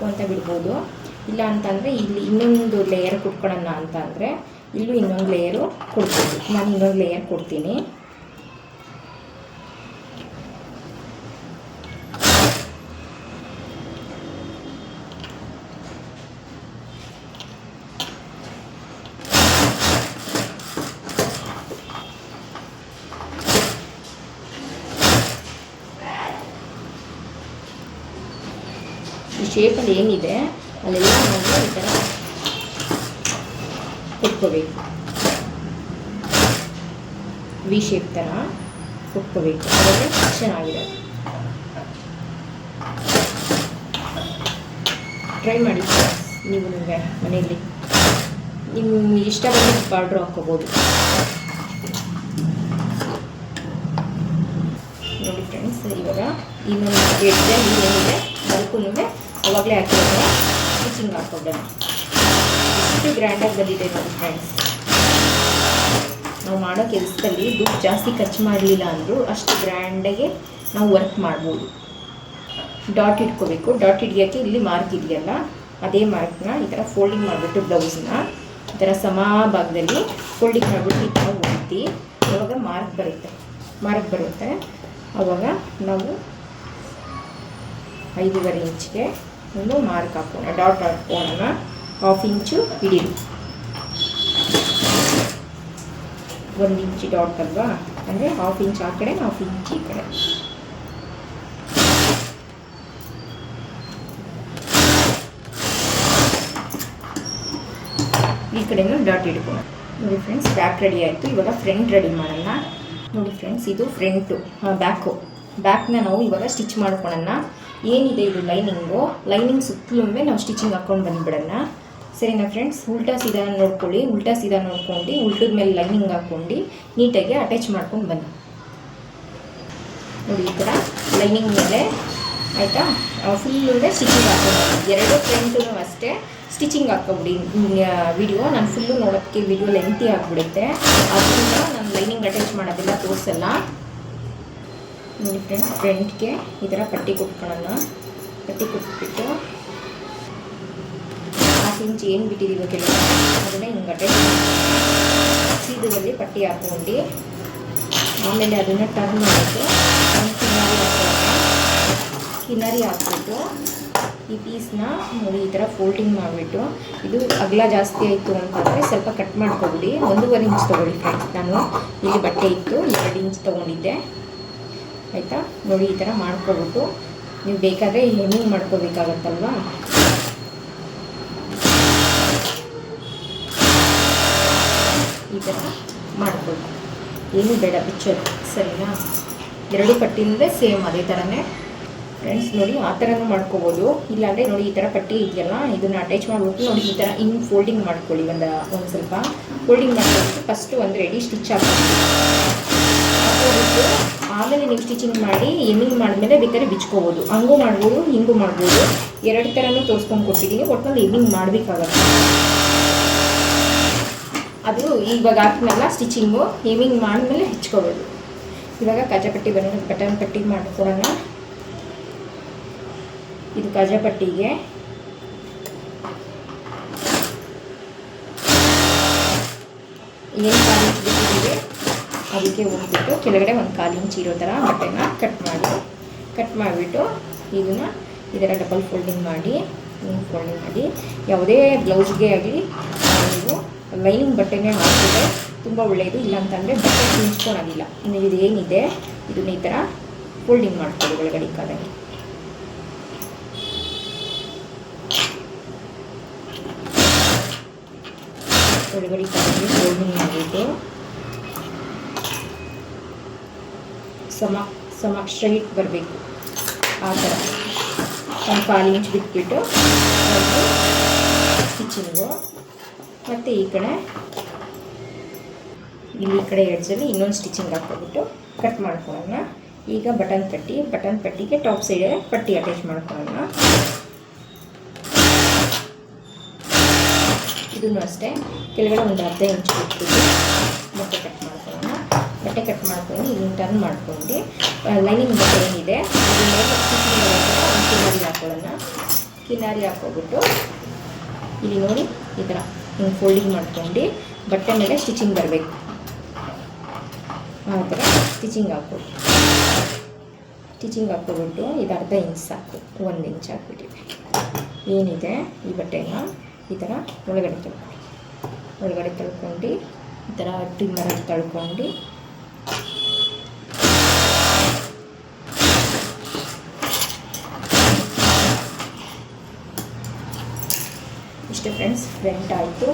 [SPEAKER 1] ಅಂತ ಬಿಡ್ಬೋದು. ಇಲ್ಲ ಅಂತಂದರೆ ಇಲ್ಲಿ ಇನ್ನೊಂದು ಲೇಯರ್ ಕೊಟ್ಕೊಳ್ಳೋಣ ಅಂತ ಅಂದರೆ ಇಲ್ಲೂ ಇನ್ನೊಂದು ಲೇಯರು ಕೊಡ್ತೀನಿ. ನಾನು ಇನ್ನೊಂದು ಲೇಯರ್ ಕೊಡ್ತೀನಿ. ಈ ಶೇಪಲ್ಲಿ ಏನಿದೆ ಅಲ್ಲೆಲ್ಲ ನಾವು ಈ ಥರ ಕೊಟ್ಕೋಬೇಕು. ವಿ ಶೇಪ್ ಥರ ಕೊಟ್ಕೋಬೇಕು, ಅದಕ್ಕೆ ಚೆನ್ನಾಗಿರೋದು. ಟ್ರೈ ಮಾಡಿ ನೀವು ಮನೆಯಲ್ಲಿ ನಿಮ್ಗೆ ಇಷ್ಟ ಬಂದು ಬಾರ್ಡ್ರ್ ಹಾಕ್ಕೋಬೋದು. ನೋಡಿ ಫ್ರೆಂಡ್ಸ್, ಇವಾಗ ಇನ್ನೊಂದು ಎಡ್ಜಲ್ಲಿ ಏನಿದೆ ಅದಕ್ಕೂ ಅವಾಗಲೇ ಹಾಕಿದ್ರೆ ಸ್ಟಿಚಿಂಗ್ ಹಾಕ್ಕೊಬಿಡೋಣ. ಎಷ್ಟು ಗ್ರ್ಯಾಂಡಾಗಿ ಬಂದಿದೆ ನೋಡಿ ಫ್ರೆಂಡ್ಸ್. ನಾವು ಮಾಡೋ ಕೆಲಸದಲ್ಲಿ ದುಡ್ಡು ಜಾಸ್ತಿ ಖರ್ಚು ಮಾಡಲಿಲ್ಲ ಅಂದರೂ ಅಷ್ಟು ಗ್ರ್ಯಾಂಡಾಗಿ ನಾವು ವರ್ಕ್ ಮಾಡ್ಬೋದು. ಡಾಟ್ ಇಟ್ಕೋಬೇಕು. ಡಾಟ್ ಹಿಡಿಯೋಕ್ಕೆ ಇಲ್ಲಿ ಮಾರ್ಕ್ ಇದೆಯಲ್ಲ, ಅದೇ ಮಾರ್ಕ್ನ ಈ ಥರ ಫೋಲ್ಡಿಂಗ್ ಮಾಡಿಬಿಟ್ಟು ಬ್ಲೌಸ್ನ ಈ ಥರ ಸಮ ಭಾಗದಲ್ಲಿ ಫೋಲ್ಡಿಂಗ್ ಮಾಡಿಬಿಟ್ಟು ಈ ಥರ ಹೊಡ್ತಿ. ಆವಾಗ ಮಾರ್ಕ್ ಬರುತ್ತೆ. ಆವಾಗ ನಾವು 5.5 ಇಂಚ್ಗೆ ಒಂದು ಮಾರ್ಕ್ ಹಾಕೋಣ, ಡಾಟ್ ಹಾಕೋಣ. ಹಾಫ್ ಇಂಚು ಹಿಡೀರಿ. 1 ಇಂಚ್ ಡಾಟ್ ಅಲ್ವಾ, ಅಂದರೆ ಹಾಫ್ ಇಂಚ್ ಆ ಕಡೆ, ಹಾಫ್ ಇಂಚ್ ಈ ಕಡೆ. ಈ ಕಡೆನೂ ಡಾಟ್ ಹಿಡ್ಕೊಳ್ಳೋಣ. ನೋಡಿ ಫ್ರೆಂಡ್ಸ್, ಬ್ಯಾಕ್ ರೆಡಿ ಆಯಿತು. ಇವಾಗ ಫ್ರಂಟ್ ರೆಡಿ ಮಾಡೋಣ. ನೋಡಿ ಫ್ರೆಂಡ್ಸ್, ಇದು ಫ್ರಂಟು, ಬ್ಯಾಕ್ನ ನಾವು ಇವಾಗ ಸ್ಟಿಚ್ ಮಾಡ್ಕೊಳ್ಳೋಣ. ಏನಿದೆ ಇದು ಲೈನಿಂಗ್ ಸುತ್ತಲೂ ನಾವು ಸ್ಟಿಚಿಂಗ್ ಹಾಕ್ಕೊಂಡು ಬಂದುಬಿಡೋಣ. ಸರಿನಾ ಫ್ರೆಂಡ್ಸ್? ಉಲ್ಟಾ ಸೀದಾ ನೋಡ್ಕೊಳ್ಳಿ. ಉಲ್ಟಾ ಸೀದಾ ನೋಡ್ಕೊಂಡು ಉಲ್ಟದ ಮೇಲೆ ಲೈನಿಂಗ್ ಹಾಕ್ಕೊಂಡು ನೀಟಾಗಿ ಅಟ್ಯಾಚ್ ಮಾಡ್ಕೊಂಡು ಬನ್ನಿ. ನೋಡಿ ಈ ಥರ ಲೈನಿಂಗ್ ಮೇಲೆ ಆಯಿತಾ, ಫುಲ್ಲು ಸ್ಟಿಚಿಂಗ್ ಹಾಕ್ಕೊಂಡು ಎರಡು ಫ್ರಂಟೂ ಅಷ್ಟೇ ಸ್ಟಿಚಿಂಗ್ ಹಾಕ್ಕೊಬಿಡಿ. ವಿಡಿಯೋ ನಾನು ಫುಲ್ಲು ನೋಡೋಕ್ಕೆ ವಿಡಿಯೋ ಲೆಂತಿ ಆಗಿಬಿಡುತ್ತೆ, ಅದರಿಂದ ನಾನು ಲೈನಿಂಗ್ ಅಟ್ಯಾಚ್ ಮಾಡೋದೆಲ್ಲ ತೋರಿಸಲ್ಲ. ನೋಡಿ ಫ್ರೆಂಡ್ಸ್, ಫ್ರಂಟ್ಗೆ ಈ ಥರ ಪಟ್ಟಿ ಕೊಟ್ಕೊಳ್ಳೋಣ. ಪಟ್ಟಿ ಕೊಟ್ಬಿಟ್ಟು ಹಾಫ್ ಇಂಚ್ ಏನು ಬಿಟ್ಟಿದ್ದೀವಿ ಕೆಲವು ಅದನ್ನೇ ಹಿಂಗೆ ಅಟ್ಯಾಚ್ ಸೀದದಲ್ಲಿ ಪಟ್ಟಿ ಹಾಕ್ಕೊಂಡು ಆಮೇಲೆ ಅದನ್ನು ಟರ್ನ್ ಮಾಡಿಬಿಟ್ಟು ಕಿನಾರಿ ಹಾಕ್ಬಿಟ್ಟು ಈ ಪೀಸ್ನ ನೋಡಿ ಈ ಥರ ಫೋಲ್ಡಿಂಗ್ ಮಾಡಿಬಿಟ್ಟು, ಇದು ಅಗಲ ಜಾಸ್ತಿ ಆಯಿತು ಅಂತಂದರೆ ಸ್ವಲ್ಪ ಕಟ್ ಮಾಡ್ಕೊಬಿಡಿ. 1.5 ಇಂಚ್ ತೊಗೊಳ್ಳಿ ಫ್ರೆಂಡ್ಸ್. ನಾನು ಇಲ್ಲಿ ಬಟ್ಟೆ ಇತ್ತು 2 ಇಂಚ್ ತೊಗೊಂಡಿದ್ದೆ ಆಯಿತಾ. ನೋಡಿ ಈ ಥರ ಮಾಡ್ಕೊಬಿಟ್ಟು ನೀವು ಬೇಕಾದರೆ ಹೆಮ್ಮಿಂಗ್ ಮಾಡ್ಕೋಬೇಕಾಗತ್ತಲ್ವಾ, ಈ ಥರ ಮಾಡ್ಕೊಳ್ಳಿ. ಏನೂ ಬೇಡ ಬಿಚ್ಚೋದು, ಸರಿನಾ? 2 ಪಟ್ಟಿಯಿಂದ ಸೇಮ್ ಅದೇ ಥರನೇ ಫ್ರೆಂಡ್ಸ್. ನೋಡಿ ಆ ಥರನೂ ಮಾಡ್ಕೋಬೋದು. ಇಲ್ಲಾಂದರೆ ನೋಡಿ ಈ ಥರ ಪಟ್ಟಿ ಇದೆಯಲ್ಲ, ಇದನ್ನು ಅಟ್ಯಾಚ್ ಮಾಡಿಬಿಟ್ಟು ನೋಡಿ ಈ ಥರ ಹಿಂಗೆ ಫೋಲ್ಡಿಂಗ್ ಮಾಡ್ಕೊಳ್ಳಿ. ಒಂದು ಸ್ವಲ್ಪ ಫೋಲ್ಡಿಂಗ್ ಮಾಡ್ಕೊಂಡು ಫಸ್ಟು ಒಂದು ರೆಡಿ ಸ್ಟಿಚ್ ಹಾಕ್ಬಿಟ್ಟು ಆಮೇಲೆ ನೀವು ಸ್ಟಿಚಿಂಗ್ ಮಾಡಿ ಎಮ್ಮಿಂಗ್ ಮಾಡಿದ್ಮೇಲೆ ಬೇಕಾದ್ರೆ ಬಿಚ್ಕೋಬೋದು. ಹಂಗೂ ಮಾಡ್ಬೋದು, ಹಿಂಗೂ ಮಾಡ್ಬೋದು. 2 ಥರನೂ ತೋರಿಸ್ಕೊಂಡು ಕೊಟ್ಟಿದ್ದೀನಿ. ಒಟ್ಟಿನಲ್ಲಿ ಎಮ್ಮಿಂಗ್ ಮಾಡಬೇಕಾಗತ್ತೆ. ಅದು ಇವಾಗ ಹಾಕಿದ್ಮೇಲೆ ಸ್ಟಿಚಿಂಗು ಎಮ್ಮಿಂಗ್ ಮಾಡಿದ್ಮೇಲೆ ಹೆಚ್ಕೋಬೋದು. ಇವಾಗ ಕಾಜಾಪಟ್ಟಿ ಬಟನ್ ಪಟ್ಟಿ ಮಾಡ್ಕೊಡೋಣ. ಇದು ಕಾಜಾಪಟ್ಟಿಗೆ ಏನು 1/4 ಇಂಚ್ ಬಿಟ್ಟಿದ್ದೀವಿ ಅದಕ್ಕೆ ಹೋಗ್ಬಿಟ್ಟು ಕೆಳಗಡೆ 1/4 ಇಂಚ್ ಇರೋ ಥರ ಬಟ್ಟೆನ ಕಟ್ ಮಾಡಿಬಿಟ್ಟು ಇದನ್ನು ಇದರ ಡಬಲ್ ಫೋಲ್ಡಿಂಗ್ ಮಾಡಿ ಯಾವುದೇ ಬ್ಲೌಸ್ಗೆ ಆಗಲಿ ನೀವು ಲೈನಿಂಗ್ ಬಟ್ಟೆನೇ ಹಾಕಿದ್ರೆ ತುಂಬ ಒಳ್ಳೆಯದು. ಇಲ್ಲಾಂತಂದರೆ ಬಟ್ಟೆ ಹಿಂಚ್ಕೊಳೋದಿಲ್ಲ. ಇನ್ನು ಇದೇನಿದೆ ಇದನ್ನ ಈ ಥರ ಫೋಲ್ಡಿಂಗ್ ಮಾಡ್ಕೊಳ್ಳಿ ಒಳಗಡೆ ಕಾದಂಗೆ. ಒಳಗಡೆ ಕಾದಂಗೆ ಫೋಲ್ಡಿಂಗ್ ಮಾಡಿಬಿಟ್ಟು ಸಮ ಸ್ಟ್ರೈಟ್ ಬರಬೇಕು. ಆ ಥರ 1/4 ಇಂಚ್ ಬಿಟ್ಬಿಟ್ಟು ಸ್ಟಿಚಿಂಗು. ಮತ್ತು ಈ ಕಡೆ ಇಲ್ಲಿ ಕಡೆ ಎಡ್ಜಲ್ಲಿ ಇನ್ನೊಂದು ಸ್ಟಿಚಿಂಗ್ ಹಾಕ್ಕೊಬಿಟ್ಟು ಕಟ್ ಮಾಡ್ಕೊಳ್ಳೋಣ. ಈಗ ಬಟನ್ ಪಟ್ಟಿಗೆ ಟಾಪ್ ಸೈಡ್ ಪಟ್ಟಿ ಅಟ್ಯಾಚ್ ಮಾಡ್ಕೊಳ್ಳೋಣ. ಇದನ್ನು ಅಷ್ಟೇ ಕೆಳಗಡೆ ಒಂದು 1/2 ಇಂಚ್ ಬಿಟ್ಬಿಟ್ಟು ಬಟ್ಟೆ ಕಟ್ ಮಾಡ್ಕೊಳ್ಳೋಣ. ಬಟ್ಟೆ ಕಟ್ ಮಾಡ್ಕೊಂಡು ಇದನ್ನು ಟರ್ನ್ ಮಾಡ್ಕೊಂಡು ಲೈನಿಂಗ್ ಬಟ್ಟೆ ಏನಿದೆ ಕಿನಾರಿ ಹಾಕೊಳ್ಳೋಣ. ಕಿನಾರಿ ಹಾಕ್ಕೊಬಿಟ್ಟು ಇಲ್ಲಿ ನೋಡಿ ಈ ಥರ ಹಿಂಗೆ ಫೋಲ್ಡಿಂಗ್ ಮಾಡ್ಕೊಂಡು ಬಟ್ಟೆ ಮೇಲೆ ಸ್ಟಿಚಿಂಗ್ ಬರಬೇಕು. ಆ ಥರ ಸ್ಟಿಚಿಂಗ್ ಹಾಕ್ಕೊಬಿಟ್ಟು ಇದು 1/2 ಇಂಚ್ ಸಾಕು. 1 ಇಂಚ್ ಹಾಕ್ಬಿಟ್ಟಿದೆ. ಏನಿದೆ ಈ ಬಟ್ಟೆನ ಈ ಥರ ಒಳಗಡೆ ತಳ್ಕೊಂಡು ಈ ಥರ ಟ್ರಿಮ್ಮರಲ್ಲಿ ತಳ್ಕೊಂಡು ಇಷ್ಟೇ ಫ್ರೆಂಡ್ಸ್. ಫ್ರಂಟ್ ಆಯಿತು,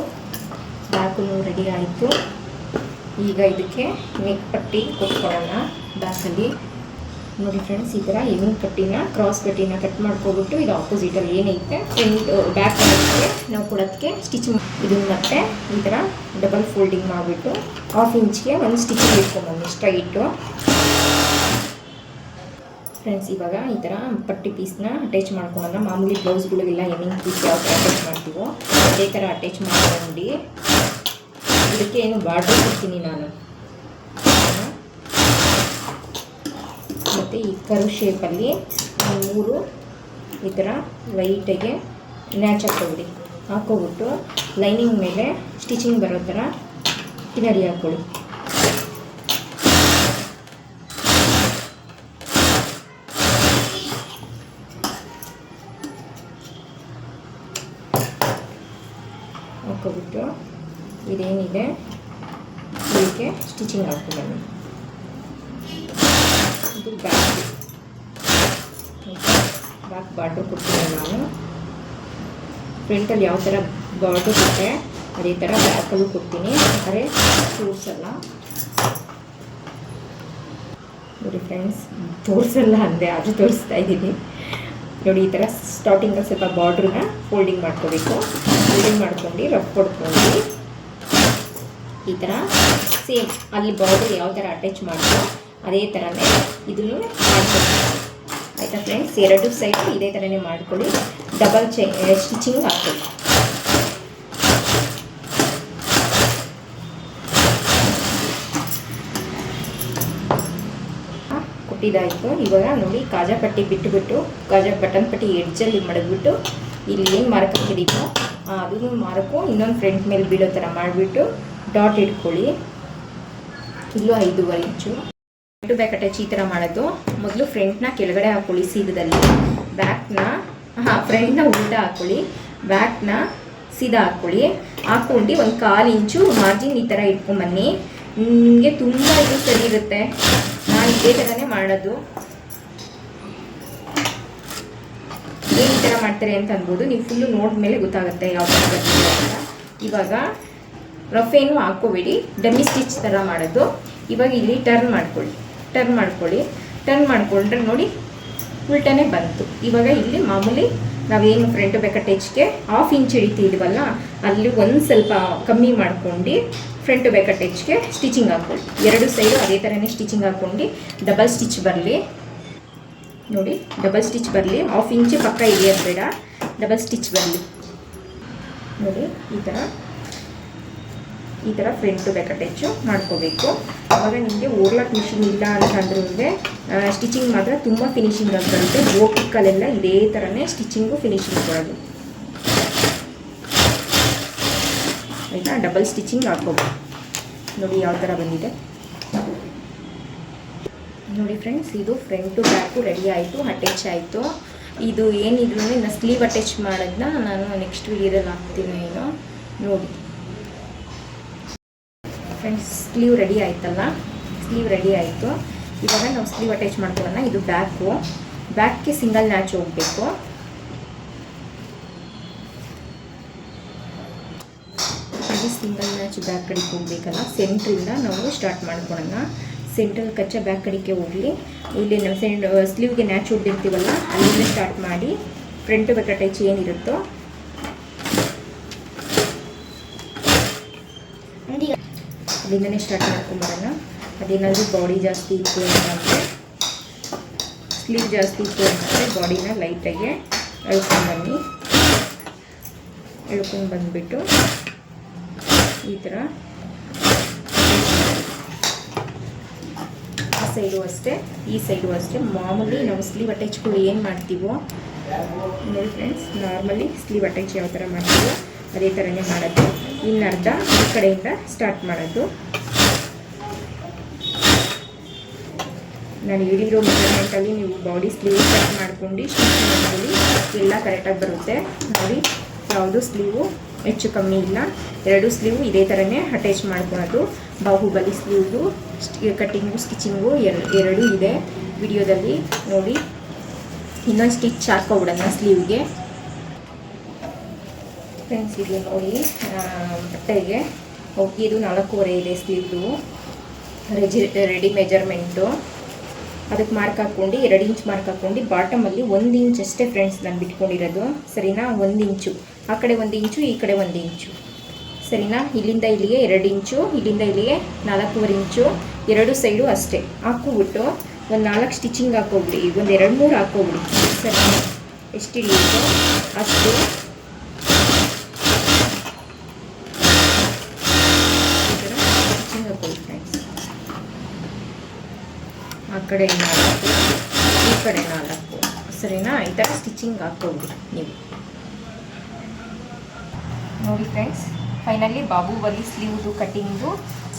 [SPEAKER 1] ಬ್ಯಾಕು ರೆಡಿ ಆಯಿತು. ಈಗ ಇದಕ್ಕೆ ನೆಕ್ ಪಟ್ಟಿ ಕೊಟ್ಕೊಳ್ಳೋಣ. ಬ್ಯಾಕಲ್ಲಿ ನೋಡಿ ಫ್ರೆಂಡ್ಸ್, ಈ ಥರ ಎಮ್ಮಿಂಗ್ ಪಟ್ಟಿನ ಕ್ರಾಸ್ ಪಟ್ಟಿನ ಕಟ್ ಮಾಡ್ಕೊಬಿಟ್ಟು ಇದು ಆಪೋಸಿಟಲ್ಲಿ ಏನೈತೆ ಫ್ರಂಟ್ ಬ್ಯಾಕ್ ನಾವು ಕೊಡೋದಕ್ಕೆ ಸ್ಟಿಚ್ ಇದನ್ನು ಮತ್ತೆ ಈ ಥರ ಡಬಲ್ ಫೋಲ್ಡಿಂಗ್ ಮಾಡಿಬಿಟ್ಟು 1/2 ಇಂಚ್ಗೆ ಒಂದು ಸ್ಟಿಚಿಂಗ್ ಇಟ್ಕೊಂಬಂದು ಸ್ಟ್ರೈಟು. ಫ್ರೆಂಡ್ಸ್ ಇವಾಗ ಈ ಥರ ಪಟ್ಟಿ ಪೀಸ್ನ ಅಟ್ಯಾಚ್ ಮಾಡ್ಕೊಳ್ಳೋಣ. ಮಾಮೂಲಿ ಬ್ಲೌಸ್ಗಳಿಗೆಲ್ಲ ಎಮ್ಮಿಂಗ್ ಪೀಸ್ ಯಾವ ಥರ ಅಟ್ಯಾಚ್ ಮಾಡ್ತೀವೋ ಅದೇ ಥರ ಅಟ್ಯಾಚ್ ಮಾಡ್ಕೊಂಡು ಇದಕ್ಕೆ ಏನು ಬಾರ್ಡರ್ ಕೊಡ್ತೀನಿ ನಾನು. ಮತ್ತು ಈ ಕರು ಶೇಪಲ್ಲಿ 3 ಈ ಥರ ಲೈಟಾಗಿ ನ್ಯಾಚ್ ಹಾಕ್ಕೊಬಿಟ್ಟು ಲೈನಿಂಗ್ ಮೇಲೆ ಸ್ಟಿಚಿಂಗ್ ಬರೋ ಥರ ಕಿನಾರಿ ಹಾಕ್ಕೊಳ್ಳಿ. ಮಾಡಿಬಿಟ್ಟು ಇದೇನಿದೆ ಇದಕ್ಕೆ ಸ್ಟಿಚಿಂಗ್ ಹಾಕ್ಕೊಂಡು ಇದು ಬ್ಯಾಕ್ ಬಾರ್ಡ್ರ್ ಕೊಡ್ತೀನಿ ನಾನು. ಫ್ರಂಟಲ್ಲಿ ಯಾವ ಥರ ಬಾರ್ಡ್ರ್ ಕೊಟ್ಟೆ ಅದೇ ಥರ ಬ್ಯಾಕಲ್ಲೂ ಕೊಡ್ತೀನಿ, ಆದರೆ ತೋರಿಸಲ್ಲ ನೋಡಿ ಫ್ರೆಂಡ್ಸ್. ತೋರಿಸಲ್ಲ ಅಂದೆ, ಅದು ತೋರಿಸ್ತಾ ಇದ್ದೀನಿ ನೋಡಿ. ಈ ಥರ ಸ್ಟಾರ್ಟಿಂಗಲ್ಲಿ ಸ್ವಲ್ಪ ಬಾರ್ಡ್ರನ್ನ ಫೋಲ್ಡಿಂಗ್ ಮಾಡ್ಕೋಬೇಕು. ಫೋಲ್ಡಿಂಗ್ ಮಾಡ್ಕೊಂಡು ರಫ್ ಕೊಡ್ಕೊಂಡು ಈ ಥರ ಸೇಮ್ ಅಲ್ಲಿ ಬಾರ್ಡರ್ ಯಾವ ಥರ ಅಟ್ಯಾಚ್ ಮಾಡ್ಕೋ ಅದೇ ಥರನೇ ಇದನ್ನು ಮಾಡ್ಕೊಳ್ತೀವಿ ಆಯಿತಾ ಫ್ರೆಂಡ್ಸ್. ಎರಡು ಸೈಡು ಇದೇ ಥರನೇ ಮಾಡ್ಕೊಳ್ಳಿ. ಡಬಲ್ ಸ್ಟಿಚಿಂಗ್ ಹಾಕ್ಕೊಳ್ಳಿ. ಕೊಟ್ಟಿದ್ದಾಯಿತು. ಇವಾಗ ನೋಡಿ ಕಾಜಾ ಪಟ್ಟಿ ಬಿಟ್ಟುಬಿಟ್ಟು ಕಾಜಾ ಬಟನ್ ಪಟ್ಟಿ ಎಡ್ಜಲ್ಲಿ ಮಡಗ್ಬಿಟ್ಟು ಇಲ್ಲಿ ಏನು ಮಾರ್ಕ್ ಹಾಕಿದೀವೋ ಅದನ್ನು ಮಾರ್ಕು ಇನ್ನೊಂದು ಫ್ರಂಟ್ ಮೇಲೆ ಬೀಳೋ ಥರ ಮಾಡಿಬಿಟ್ಟು ಡಾಟ್ ಇಟ್ಕೊಳ್ಳಿ. ಇಲ್ಲೂ 5.5 ಇಂಚು. ಫ್ರಂಟ್ ಬ್ಯಾಕ್ ಅಟ್ಯಾಚ್ ಈ ಥರ ಮಾಡೋದು. ಮೊದಲು ಫ್ರಂಟ್ನ ಕೆಳಗಡೆ ಹಾಕ್ಕೊಳ್ಳಿ ಸೀದದಲ್ಲಿ, ಬ್ಯಾಕ್ನ ಫ್ರಂಟ್ನ ಉಲ್ಟಾ ಹಾಕ್ಕೊಳ್ಳಿ, ಬ್ಯಾಕ್ನ ಸೀದಾ ಹಾಕ್ಕೊಳ್ಳಿ. ಹಾಕ್ಕೊಂಡು ಒಂದು 1/4 ಇಂಚು ಮಾರ್ಜಿನ್ ಈ ಥರ ಇಟ್ಕೊಂಬನ್ನಿ. ನಿಮಗೆ ತುಂಬ ಇದು ಸರಿ ಇರುತ್ತೆ. ನಾನು ಇದೇ ಥರನೇ ಮಾಡೋದು. ಏನು ಈ ಥರ ಮಾಡ್ತಾರೆ ಅಂತ ಅನ್ಬೋದು, ನೀವು ಫುಲ್ಲು ನೋಡಿದ್ಮೇಲೆ ಗೊತ್ತಾಗುತ್ತೆ ಯಾವ ಥರ ಬರ್ತಿದೆ ಅಂತ. ಇವಾಗ ರಫ್ ಏನು ಹಾಕ್ಕೋಬೇಡಿ, ಡಮ್ಮಿ ಸ್ಟಿಚ್ ಥರ ಮಾಡೋದು. ಇವಾಗ ಇಲ್ಲಿ ಟರ್ನ್ ಮಾಡ್ಕೊಂಡ್ರೆ ನೋಡಿ ಉಲ್ಟನೇ ಬಂತು. ಇವಾಗ ಇಲ್ಲಿ ಮಾಮೂಲಿ ನಾವೇನು ಫ್ರಂಟ್ ಬ್ಯಾಕ್ ಅಟ್ಯಾಚ್ಗೆ 1/2 ಇಂಚ್ ಹಿಡಿತಿದ್ವಲ್ಲ ಅಲ್ಲಿ ಒಂದು ಸ್ವಲ್ಪ ಕಮ್ಮಿ ಮಾಡ್ಕೊಂಡು ಫ್ರಂಟ್ ಬ್ಯಾಕ್ ಅಟ್ಯಾಚ್ಗೆ ಸ್ಟಿಚಿಂಗ್ ಹಾಕ್ಕೊಳ್ಳಿ. ಎರಡು ಸೈಡು ಅದೇ ಥರನೇ ಸ್ಟಿಚಿಂಗ್ ಹಾಕ್ಕೊಂಡು ಡಬಲ್ ಸ್ಟಿಚ್ ಬರಲಿ ನೋಡಿ. ಡಬಲ್ ಸ್ಟಿಚ್ ಬರಲಿ, 1/2 ಇಂಚ್ ಪಕ್ಕ ಹಿಡಿಯೋದು ಬೇಡ, ಡಬಲ್ ಸ್ಟಿಚ್ ಬರಲಿ ನೋಡಿ. ಈ ಥರ ಫ್ರಂಟ್ ಬ್ಯಾಕ್ ಅಟ್ಯಾಚು ಮಾಡ್ಕೋಬೇಕು. ಆವಾಗ ನಿಮಗೆ ಓರ್ಲಾಕ್ ಮಿಷಿನ್ ಇಲ್ಲ ಅಂತಂದ್ರೂ ಸ್ಟಿಚಿಂಗ್ ಮಾತ್ರ ತುಂಬ ಫಿನಿಶಿಂಗ್ ಆಗಿ ಬರುತ್ತೆ. ಬೋಟಿಕ್ಕಲ್ಲೆಲ್ಲ ಇದೇ ಥರನೇ ಸ್ಟಿಚಿಂಗು ಫಿನಿಶಿಂಗ್ ಕೊಡೋದು ಆಯಿತಾ. ಡಬಲ್ ಸ್ಟಿಚಿಂಗ್ ಹಾಕ್ಕೋಬೇಕು ನೋಡಿ ಯಾವ ಥರ ಬಂದಿದೆ ನೋಡಿ ಫ್ರೆಂಡ್ಸ್. ಇದು ಫ್ರಂಟು ಬ್ಯಾಕು ರೆಡಿ ಆಯಿತು, ಅಟ್ಯಾಚ್ ಆಯಿತು. ಇದು ಏನಿದ್ರು ಇನ್ನು ಸ್ಲೀವ್ ಅಟ್ಯಾಚ್ ಮಾಡೋದನ್ನ ನಾನು ನೆಕ್ಸ್ಟ್ ವೀಡಿಯೋದಲ್ಲಿ ಹಾಕ್ತೀನಿ ಏನೋ ನೋಡಿ ಫ್ರೆಂಡ್ಸ್. ಸ್ಲೀವ್ ರೆಡಿ ಆಯ್ತಲ್ಲ, ಸ್ಲೀವ್ ರೆಡಿ ಆಯಿತು. ಇವಾಗ ನಾವು ಸ್ಲೀವ್ ಅಟ್ಯಾಚ್ ಮಾಡ್ಕೊಳ್ಳೋಣ. ಇದು ಬ್ಯಾಕ್ಗೆ ಸಿಂಗಲ್ ನ್ಯಾಚ್ ಹೋಗಬೇಕು. ಇದು ಸಿಂಗಲ್ ನ್ಯಾಚ್ ಬ್ಯಾಕ್ ಕಡೆಗೆ ಹೋಗಬೇಕಲ್ಲ, ಸೆಂಟ್ರಿಂದ ನಾವು ಸ್ಟಾರ್ಟ್ ಮಾಡ್ಕೊಳ್ಳೋಣ. ಸೆಂಟ್ರಲ್ ಕಚ್ಚ ಬ್ಯಾಕ್ ಕಡೆಗೆ ಹೋಗಲಿ. ಇಲ್ಲಿ ನಾವು ಸ್ಲೀವ್ಗೆ ನ್ಯಾಚ್ ಹೊಡೆದಿರ್ತೀವಲ್ಲ ಅಲ್ಲಿಂದ ಸ್ಟಾರ್ಟ್ ಮಾಡಿ ಫ್ರಂಟ್ ಬ್ಯಾಕ್ ಅಟ್ಯಾಚ್ ಏನಿರುತ್ತೋ ಅಲ್ಲಿಂದನೇ ಸ್ಟಾರ್ಟ್ ಮಾಡ್ಕೊಂಬರೋಣ. ಅದೇನಾದರೂ ಬಾಡಿ ಜಾಸ್ತಿ ಇತ್ತು ಅಂತಂದರೆ ಸ್ಲೀವ್ ಜಾಸ್ತಿ ಇತ್ತು ಅಂತಂದರೆ ಬಾಡಿನ ಲೈಟಾಗಿ ಎಳ್ಕೊಂಡು ಬಂದುಬಿಟ್ಟು ಈ ಥರ ಆ ಸೈಡು ಅಷ್ಟೇ ಈ ಸೈಡು ಅಷ್ಟೇ ಮಾಮೂಲಿ ನಾವು ಸ್ಲೀವ್ ಅಟ್ಯಾಚ್ಗಳು ಏನು ಮಾಡ್ತೀವೋ ನೋಡಿ ಫ್ರೆಂಡ್ಸ್. ನಾರ್ಮಲಿ ಸ್ಲೀವ್ ಅಟ್ಯಾಚ್ ಯಾವ ಥರ ಮಾಡ್ತೀವೋ ಅದೇ ಥರನೇ ಮಾಡೋದು. ಇನ್ನರ್ಧ ಈ ಕಡೆಯಿಂದ ಸ್ಟಾರ್ಟ್ ಮಾಡೋದು. ನಾನು ಹೇಳಿರೋ ಮೆಜರ್ಮೆಂಟಲ್ಲಿ ನೀವು ಬಾಡಿ ಸ್ಲೀವ್ ಕಟ್ ಮಾಡ್ಕೊಂಡು ಸ್ಟಿಚ್ ಮಾಡ್ಕೊಳ್ಳಿ, ಎಲ್ಲ ಕರೆಕ್ಟಾಗಿ ಬರುತ್ತೆ ನೋಡಿ. ಯಾವುದು ಸ್ಲೀವು ಹೆಚ್ಚು ಕಮ್ಮಿ ಇಲ್ಲ, ಎರಡು ಸ್ಲೀವು ಇದೇ ಥರನೇ ಅಟ್ಯಾಚ್ ಮಾಡ್ಕೊಳ್ಳೋದು. ಬಾಹುಬಲಿ ಸ್ಲೀವ್ದು ಕಟ್ಟಿಂಗು ಸ್ಟಿಚಿಂಗು ಎರಡೂ ಇದೆ ವಿಡಿಯೋದಲ್ಲಿ ನೋಡಿ. ಇನ್ನೊಂದು ಸ್ಟಿಚ್ ಹಾಕ್ಕೊಬಿಡೋಣ ಸ್ಲೀವ್ಗೆ ಫ್ರೆಂಡ್ಸ್. ಇದು ನೋಡಿ ಬಟ್ಟೆಗೆ ಇದು 4.5 ಇದೆ ಸ್ಲೀವ್ದು ರೆಡಿ ಮೆಜರ್ಮೆಂಟು. ಅದಕ್ಕೆ ಮಾರ್ಕ್ ಹಾಕ್ಕೊಂಡು 2 ಇಂಚ್ ಮಾರ್ಕ್ ಹಾಕ್ಕೊಂಡು ಬಾಟಮಲ್ಲಿ 1 ಇಂಚ್ ಅಷ್ಟೇ ಫ್ರೆಂಡ್ಸ್ ನಾನು ಬಿಟ್ಕೊಂಡಿರೋದು ಸರಿನಾ. 1 ಇಂಚು ಆ ಕಡೆ 1 ಇಂಚು ಈ ಕಡೆ 1 ಇಂಚು ಸರಿನಾ. ಇಲ್ಲಿಂದ ಇಲ್ಲಿಗೆ 2 ಇಂಚು, ಇಲ್ಲಿಂದ ಇಲ್ಲಿಗೆ 4.25 ಇಂಚು. ಎರಡು ಸೈಡು ಅಷ್ಟೇ ಹಾಕ್ಕೊಬಿಟ್ಟು ಒಂದು 4 ಸ್ಟಿಚಿಂಗ್ ಹಾಕ್ಕೊಬಿಡಿ, ಒಂದು 2-3 ಹಾಕ್ಕೊಬಿಡಿ ಸರಿ. ಎಷ್ಟು ಹಿಡಿಯುತ್ತೋ ಅಷ್ಟು ಸ್ಟಿಚಿಂಗ್ ಹಾಕ್ಕೊಳ್ಳಿ ಫ್ರೆಂಡ್ಸ್. ಆ ಕಡೆ 4 ಈ ಕಡೆ 4 ಸರಿನಾ. ಈ ಥರ ಸ್ಟಿಚಿಂಗ್ ಹಾಕ್ಕೊಬಿಡಿ ನೀವು ನೋಡಿ ಫ್ರೆಂಡ್ಸ್. ಫೈನಲಿ ಬಾಹುಬಲಿ ಸ್ಲೀವ್ದು ಕಟ್ಟಿಂಗು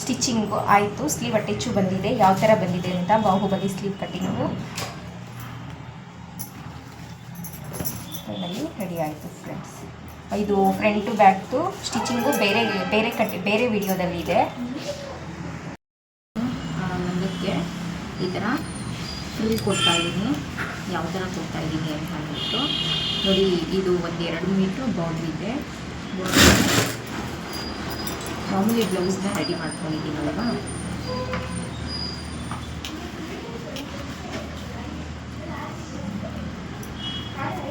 [SPEAKER 1] ಸ್ಟಿಚಿಂಗು ಆಯಿತು. ಸ್ಲೀವ್ ಅಟ್ಯಾಚು ಬಂದಿದೆ, ಯಾವ ಥರ ಬಂದಿದೆ ಅಂತ Baahubali sleeve cutting finally ready ಆಯಿತು ಫ್ರೆಂಡ್ಸ್. ಇದು ಫ್ರಂಟು ಬ್ಯಾಕ್ದು ಸ್ಟಿಚಿಂಗು ಬೇರೆ ವಿಡಿಯೋದಲ್ಲಿ ಇದೆ. ಮುಂದಕ್ಕೆ ಈ ಥರ ಫ್ರಿಲ್ ಕೊಡ್ತಾ ಇದ್ದೀನಿ. ಯಾವ ಥರ ಕೊಡ್ತಾ ಇದ್ದೀನಿ ಅಂತ ಅಂದ್ಬಿಟ್ಟು ನೋಡಿ, ಇದು 1-2 ಮೀಟ್ರ್ ಬಾರ್ಡ್ರ್ ಇದೆ. ಮಾಮೂಲಿ ಬ್ಲೌಸ್ನ ರೆಡಿ ಮಾಡ್ಕೊಂಡಿದ್ದೀನಲ್ವ,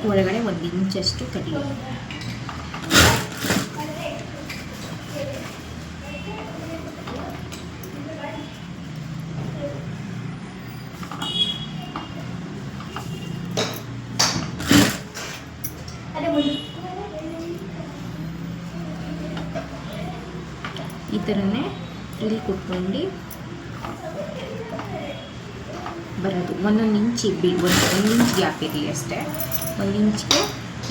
[SPEAKER 1] ಒಳಗಡೆ 1 ಇಂಚಷ್ಟು ಕಟ್ಟಿಗೆ. ಈ ಥರನೇ ಫ್ರಿಲ್ ಕೊಟ್ಕೊಂಡು ಬರೋದು. 1 ಇಂಚ್ ಗ್ಯಾಪ್ ಇರಲಿ ಅಷ್ಟೇ. 1 ಇಂಚ್ಗೆ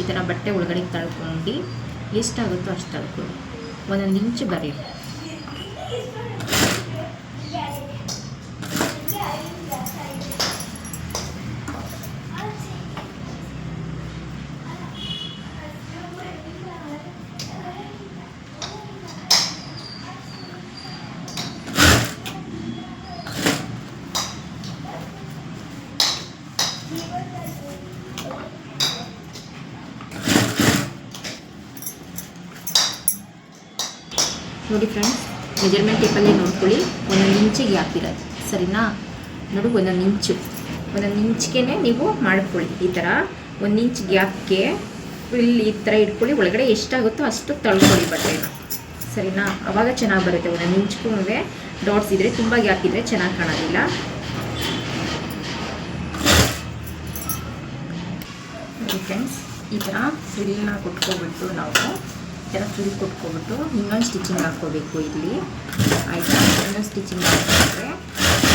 [SPEAKER 1] ಈ ಥರ ಬಟ್ಟೆ ಒಳಗಡೆ ತಳ್ಕೊಂಡು ಎಷ್ಟಾಗುತ್ತೋ ಅಷ್ಟು ತಳ್ಕೊಳ್ಳಿ. 1 ಇಂಚ್ ಬರಲಿ. ನೋಡಿ ಫ್ರೆಂಡ್ಸ್, ಮೆಜರ್ಮೆಂಟ್ ಟೇಪಲ್ಲಿ ನೋಡ್ಕೊಳ್ಳಿ. 1 ಇಂಚಿಗೆ ಗ್ಯಾಪ್ ಇರೋದು, ಸರಿನಾ? ನೋಡಿ, 1 ಇಂಚ್ಗೆ ನೀವು ಮಾಡ್ಕೊಳ್ಳಿ. ಈ ಥರ 1 ಇಂಚ್ ಗ್ಯಾಪ್ಗೆ ಇಲ್ಲಿ ಈ ಥರ ಇಟ್ಕೊಳ್ಳಿ. ಒಳಗಡೆ ಎಷ್ಟಾಗುತ್ತೋ ಅಷ್ಟು ತಳ್ಕೊಳ್ಳಿ ಬಟ್ಟೆನ, ಸರಿನಾ? ಆವಾಗ ಚೆನ್ನಾಗಿ ಬರುತ್ತೆ. 1 ಇಂಚ್ಗೂ ಡಾಟ್ಸ್ ಇದ್ದರೆ, ತುಂಬ ಗ್ಯಾಪ್ ಇದ್ದರೆ ಚೆನ್ನಾಗಿ ಕಾಣೋದಿಲ್ಲ. ನೋಡಿ ಫ್ರೆಂಡ್ಸ್, ಈ ಥರ ಫ್ರಿಲ್ನ ಕೊಟ್ಕೊಬಿಟ್ಟು ನಾವು ಈ ಥರ ಫ್ರಿಲ್ ಕೊಟ್ಕೊಬಿಟ್ಟು ಇನ್ನೊಂದು ಸ್ಟಿಚಿಂಗ್ ಹಾಕ್ಕೋಬೇಕು ಇಲ್ಲಿ, ಆಯಿತಾ? ಇನ್ನೊಂದು ಸ್ಟಿಚಿಂಗ್ ಹಾಕಿದ್ರೆ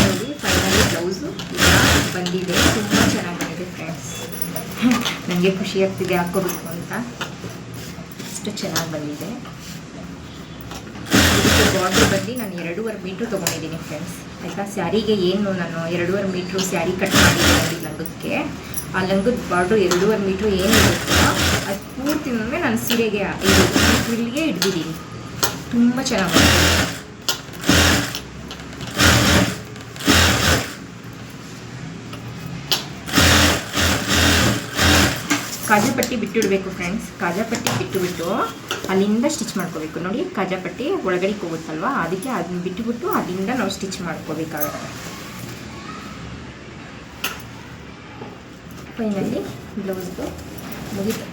[SPEAKER 1] ನೋಡಿ, ಫೈನಲಿ ಬ್ಲೌಸು ಈ ಥರ ಬಂದಿದೆ. ತುಂಬ ಚೆನ್ನಾಗಿ ಬಂದಿದೆ ಫ್ರೆಂಡ್ಸ್. ನನಗೆ ಖುಷಿ ಆಗ್ತಿದೆ ಹಾಕ್ಕೋಬೇಕು ಅಂತ, ಅಷ್ಟು ಚೆನ್ನಾಗಿ ಬಂದಿದೆ. ಇದಕ್ಕೆ ಬಾರ್ಡರ್ ಬಂದು ನಾನು 2.5 ಮೀಟ್ರ್ ತೊಗೊಂಡಿದ್ದೀನಿ ಫ್ರೆಂಡ್ಸ್, ಆಯಿತಾ? ಸ್ಯಾರಿಗೆ ಏನು ನಾನು 2.5 ಮೀಟ್ರು ಸ್ಯಾರಿ ಕಟ್ ಮಾಡಿದ್ದೀನಿ ನೋಡಿ ಲಂಗಕ್ಕೆ. ಆ ಲಂಗದ ಬಾರ್ಡ್ರು 2.5 ಮೀಟ್ರು ಏನಿರುತ್ತೋ ಅದು ಪೂರ್ತಿ ನಾನು ಸೀರೆಗೆ ಇದು ಫ್ರಿಲ್ಗೆ ಹಿಡ್ದಿದ್ದೀನಿ. ತುಂಬ ಚೆನ್ನಾಗಿ ಬರ್ತದೆ. ಕಾಜಾಪಟ್ಟಿ ಬಿಟ್ಟಿಡಬೇಕು ಫ್ರೆಂಡ್ಸ್. ಕಾಜಾಪಟ್ಟಿ ಬಿಟ್ಟು ಅಲ್ಲಿಂದ ಸ್ಟಿಚ್ ಮಾಡ್ಕೋಬೇಕು. ನೋಡಿ, ಕಾಜಾಪಟ್ಟಿ ಒಳಗಡೆ ಹೋಗುತ್ತಲ್ವ, ಅದಕ್ಕೆ ಅದನ್ನ ಬಿಟ್ಟುಬಿಟ್ಟು ಅಲ್ಲಿಂದ ನಾವು ಸ್ಟಿಚ್ ಮಾಡ್ಕೋಬೇಕಾಗುತ್ತೆ. ಫೈನಲಿ ಬ್ಲೌಸ್ದು ಮುಗಿತು.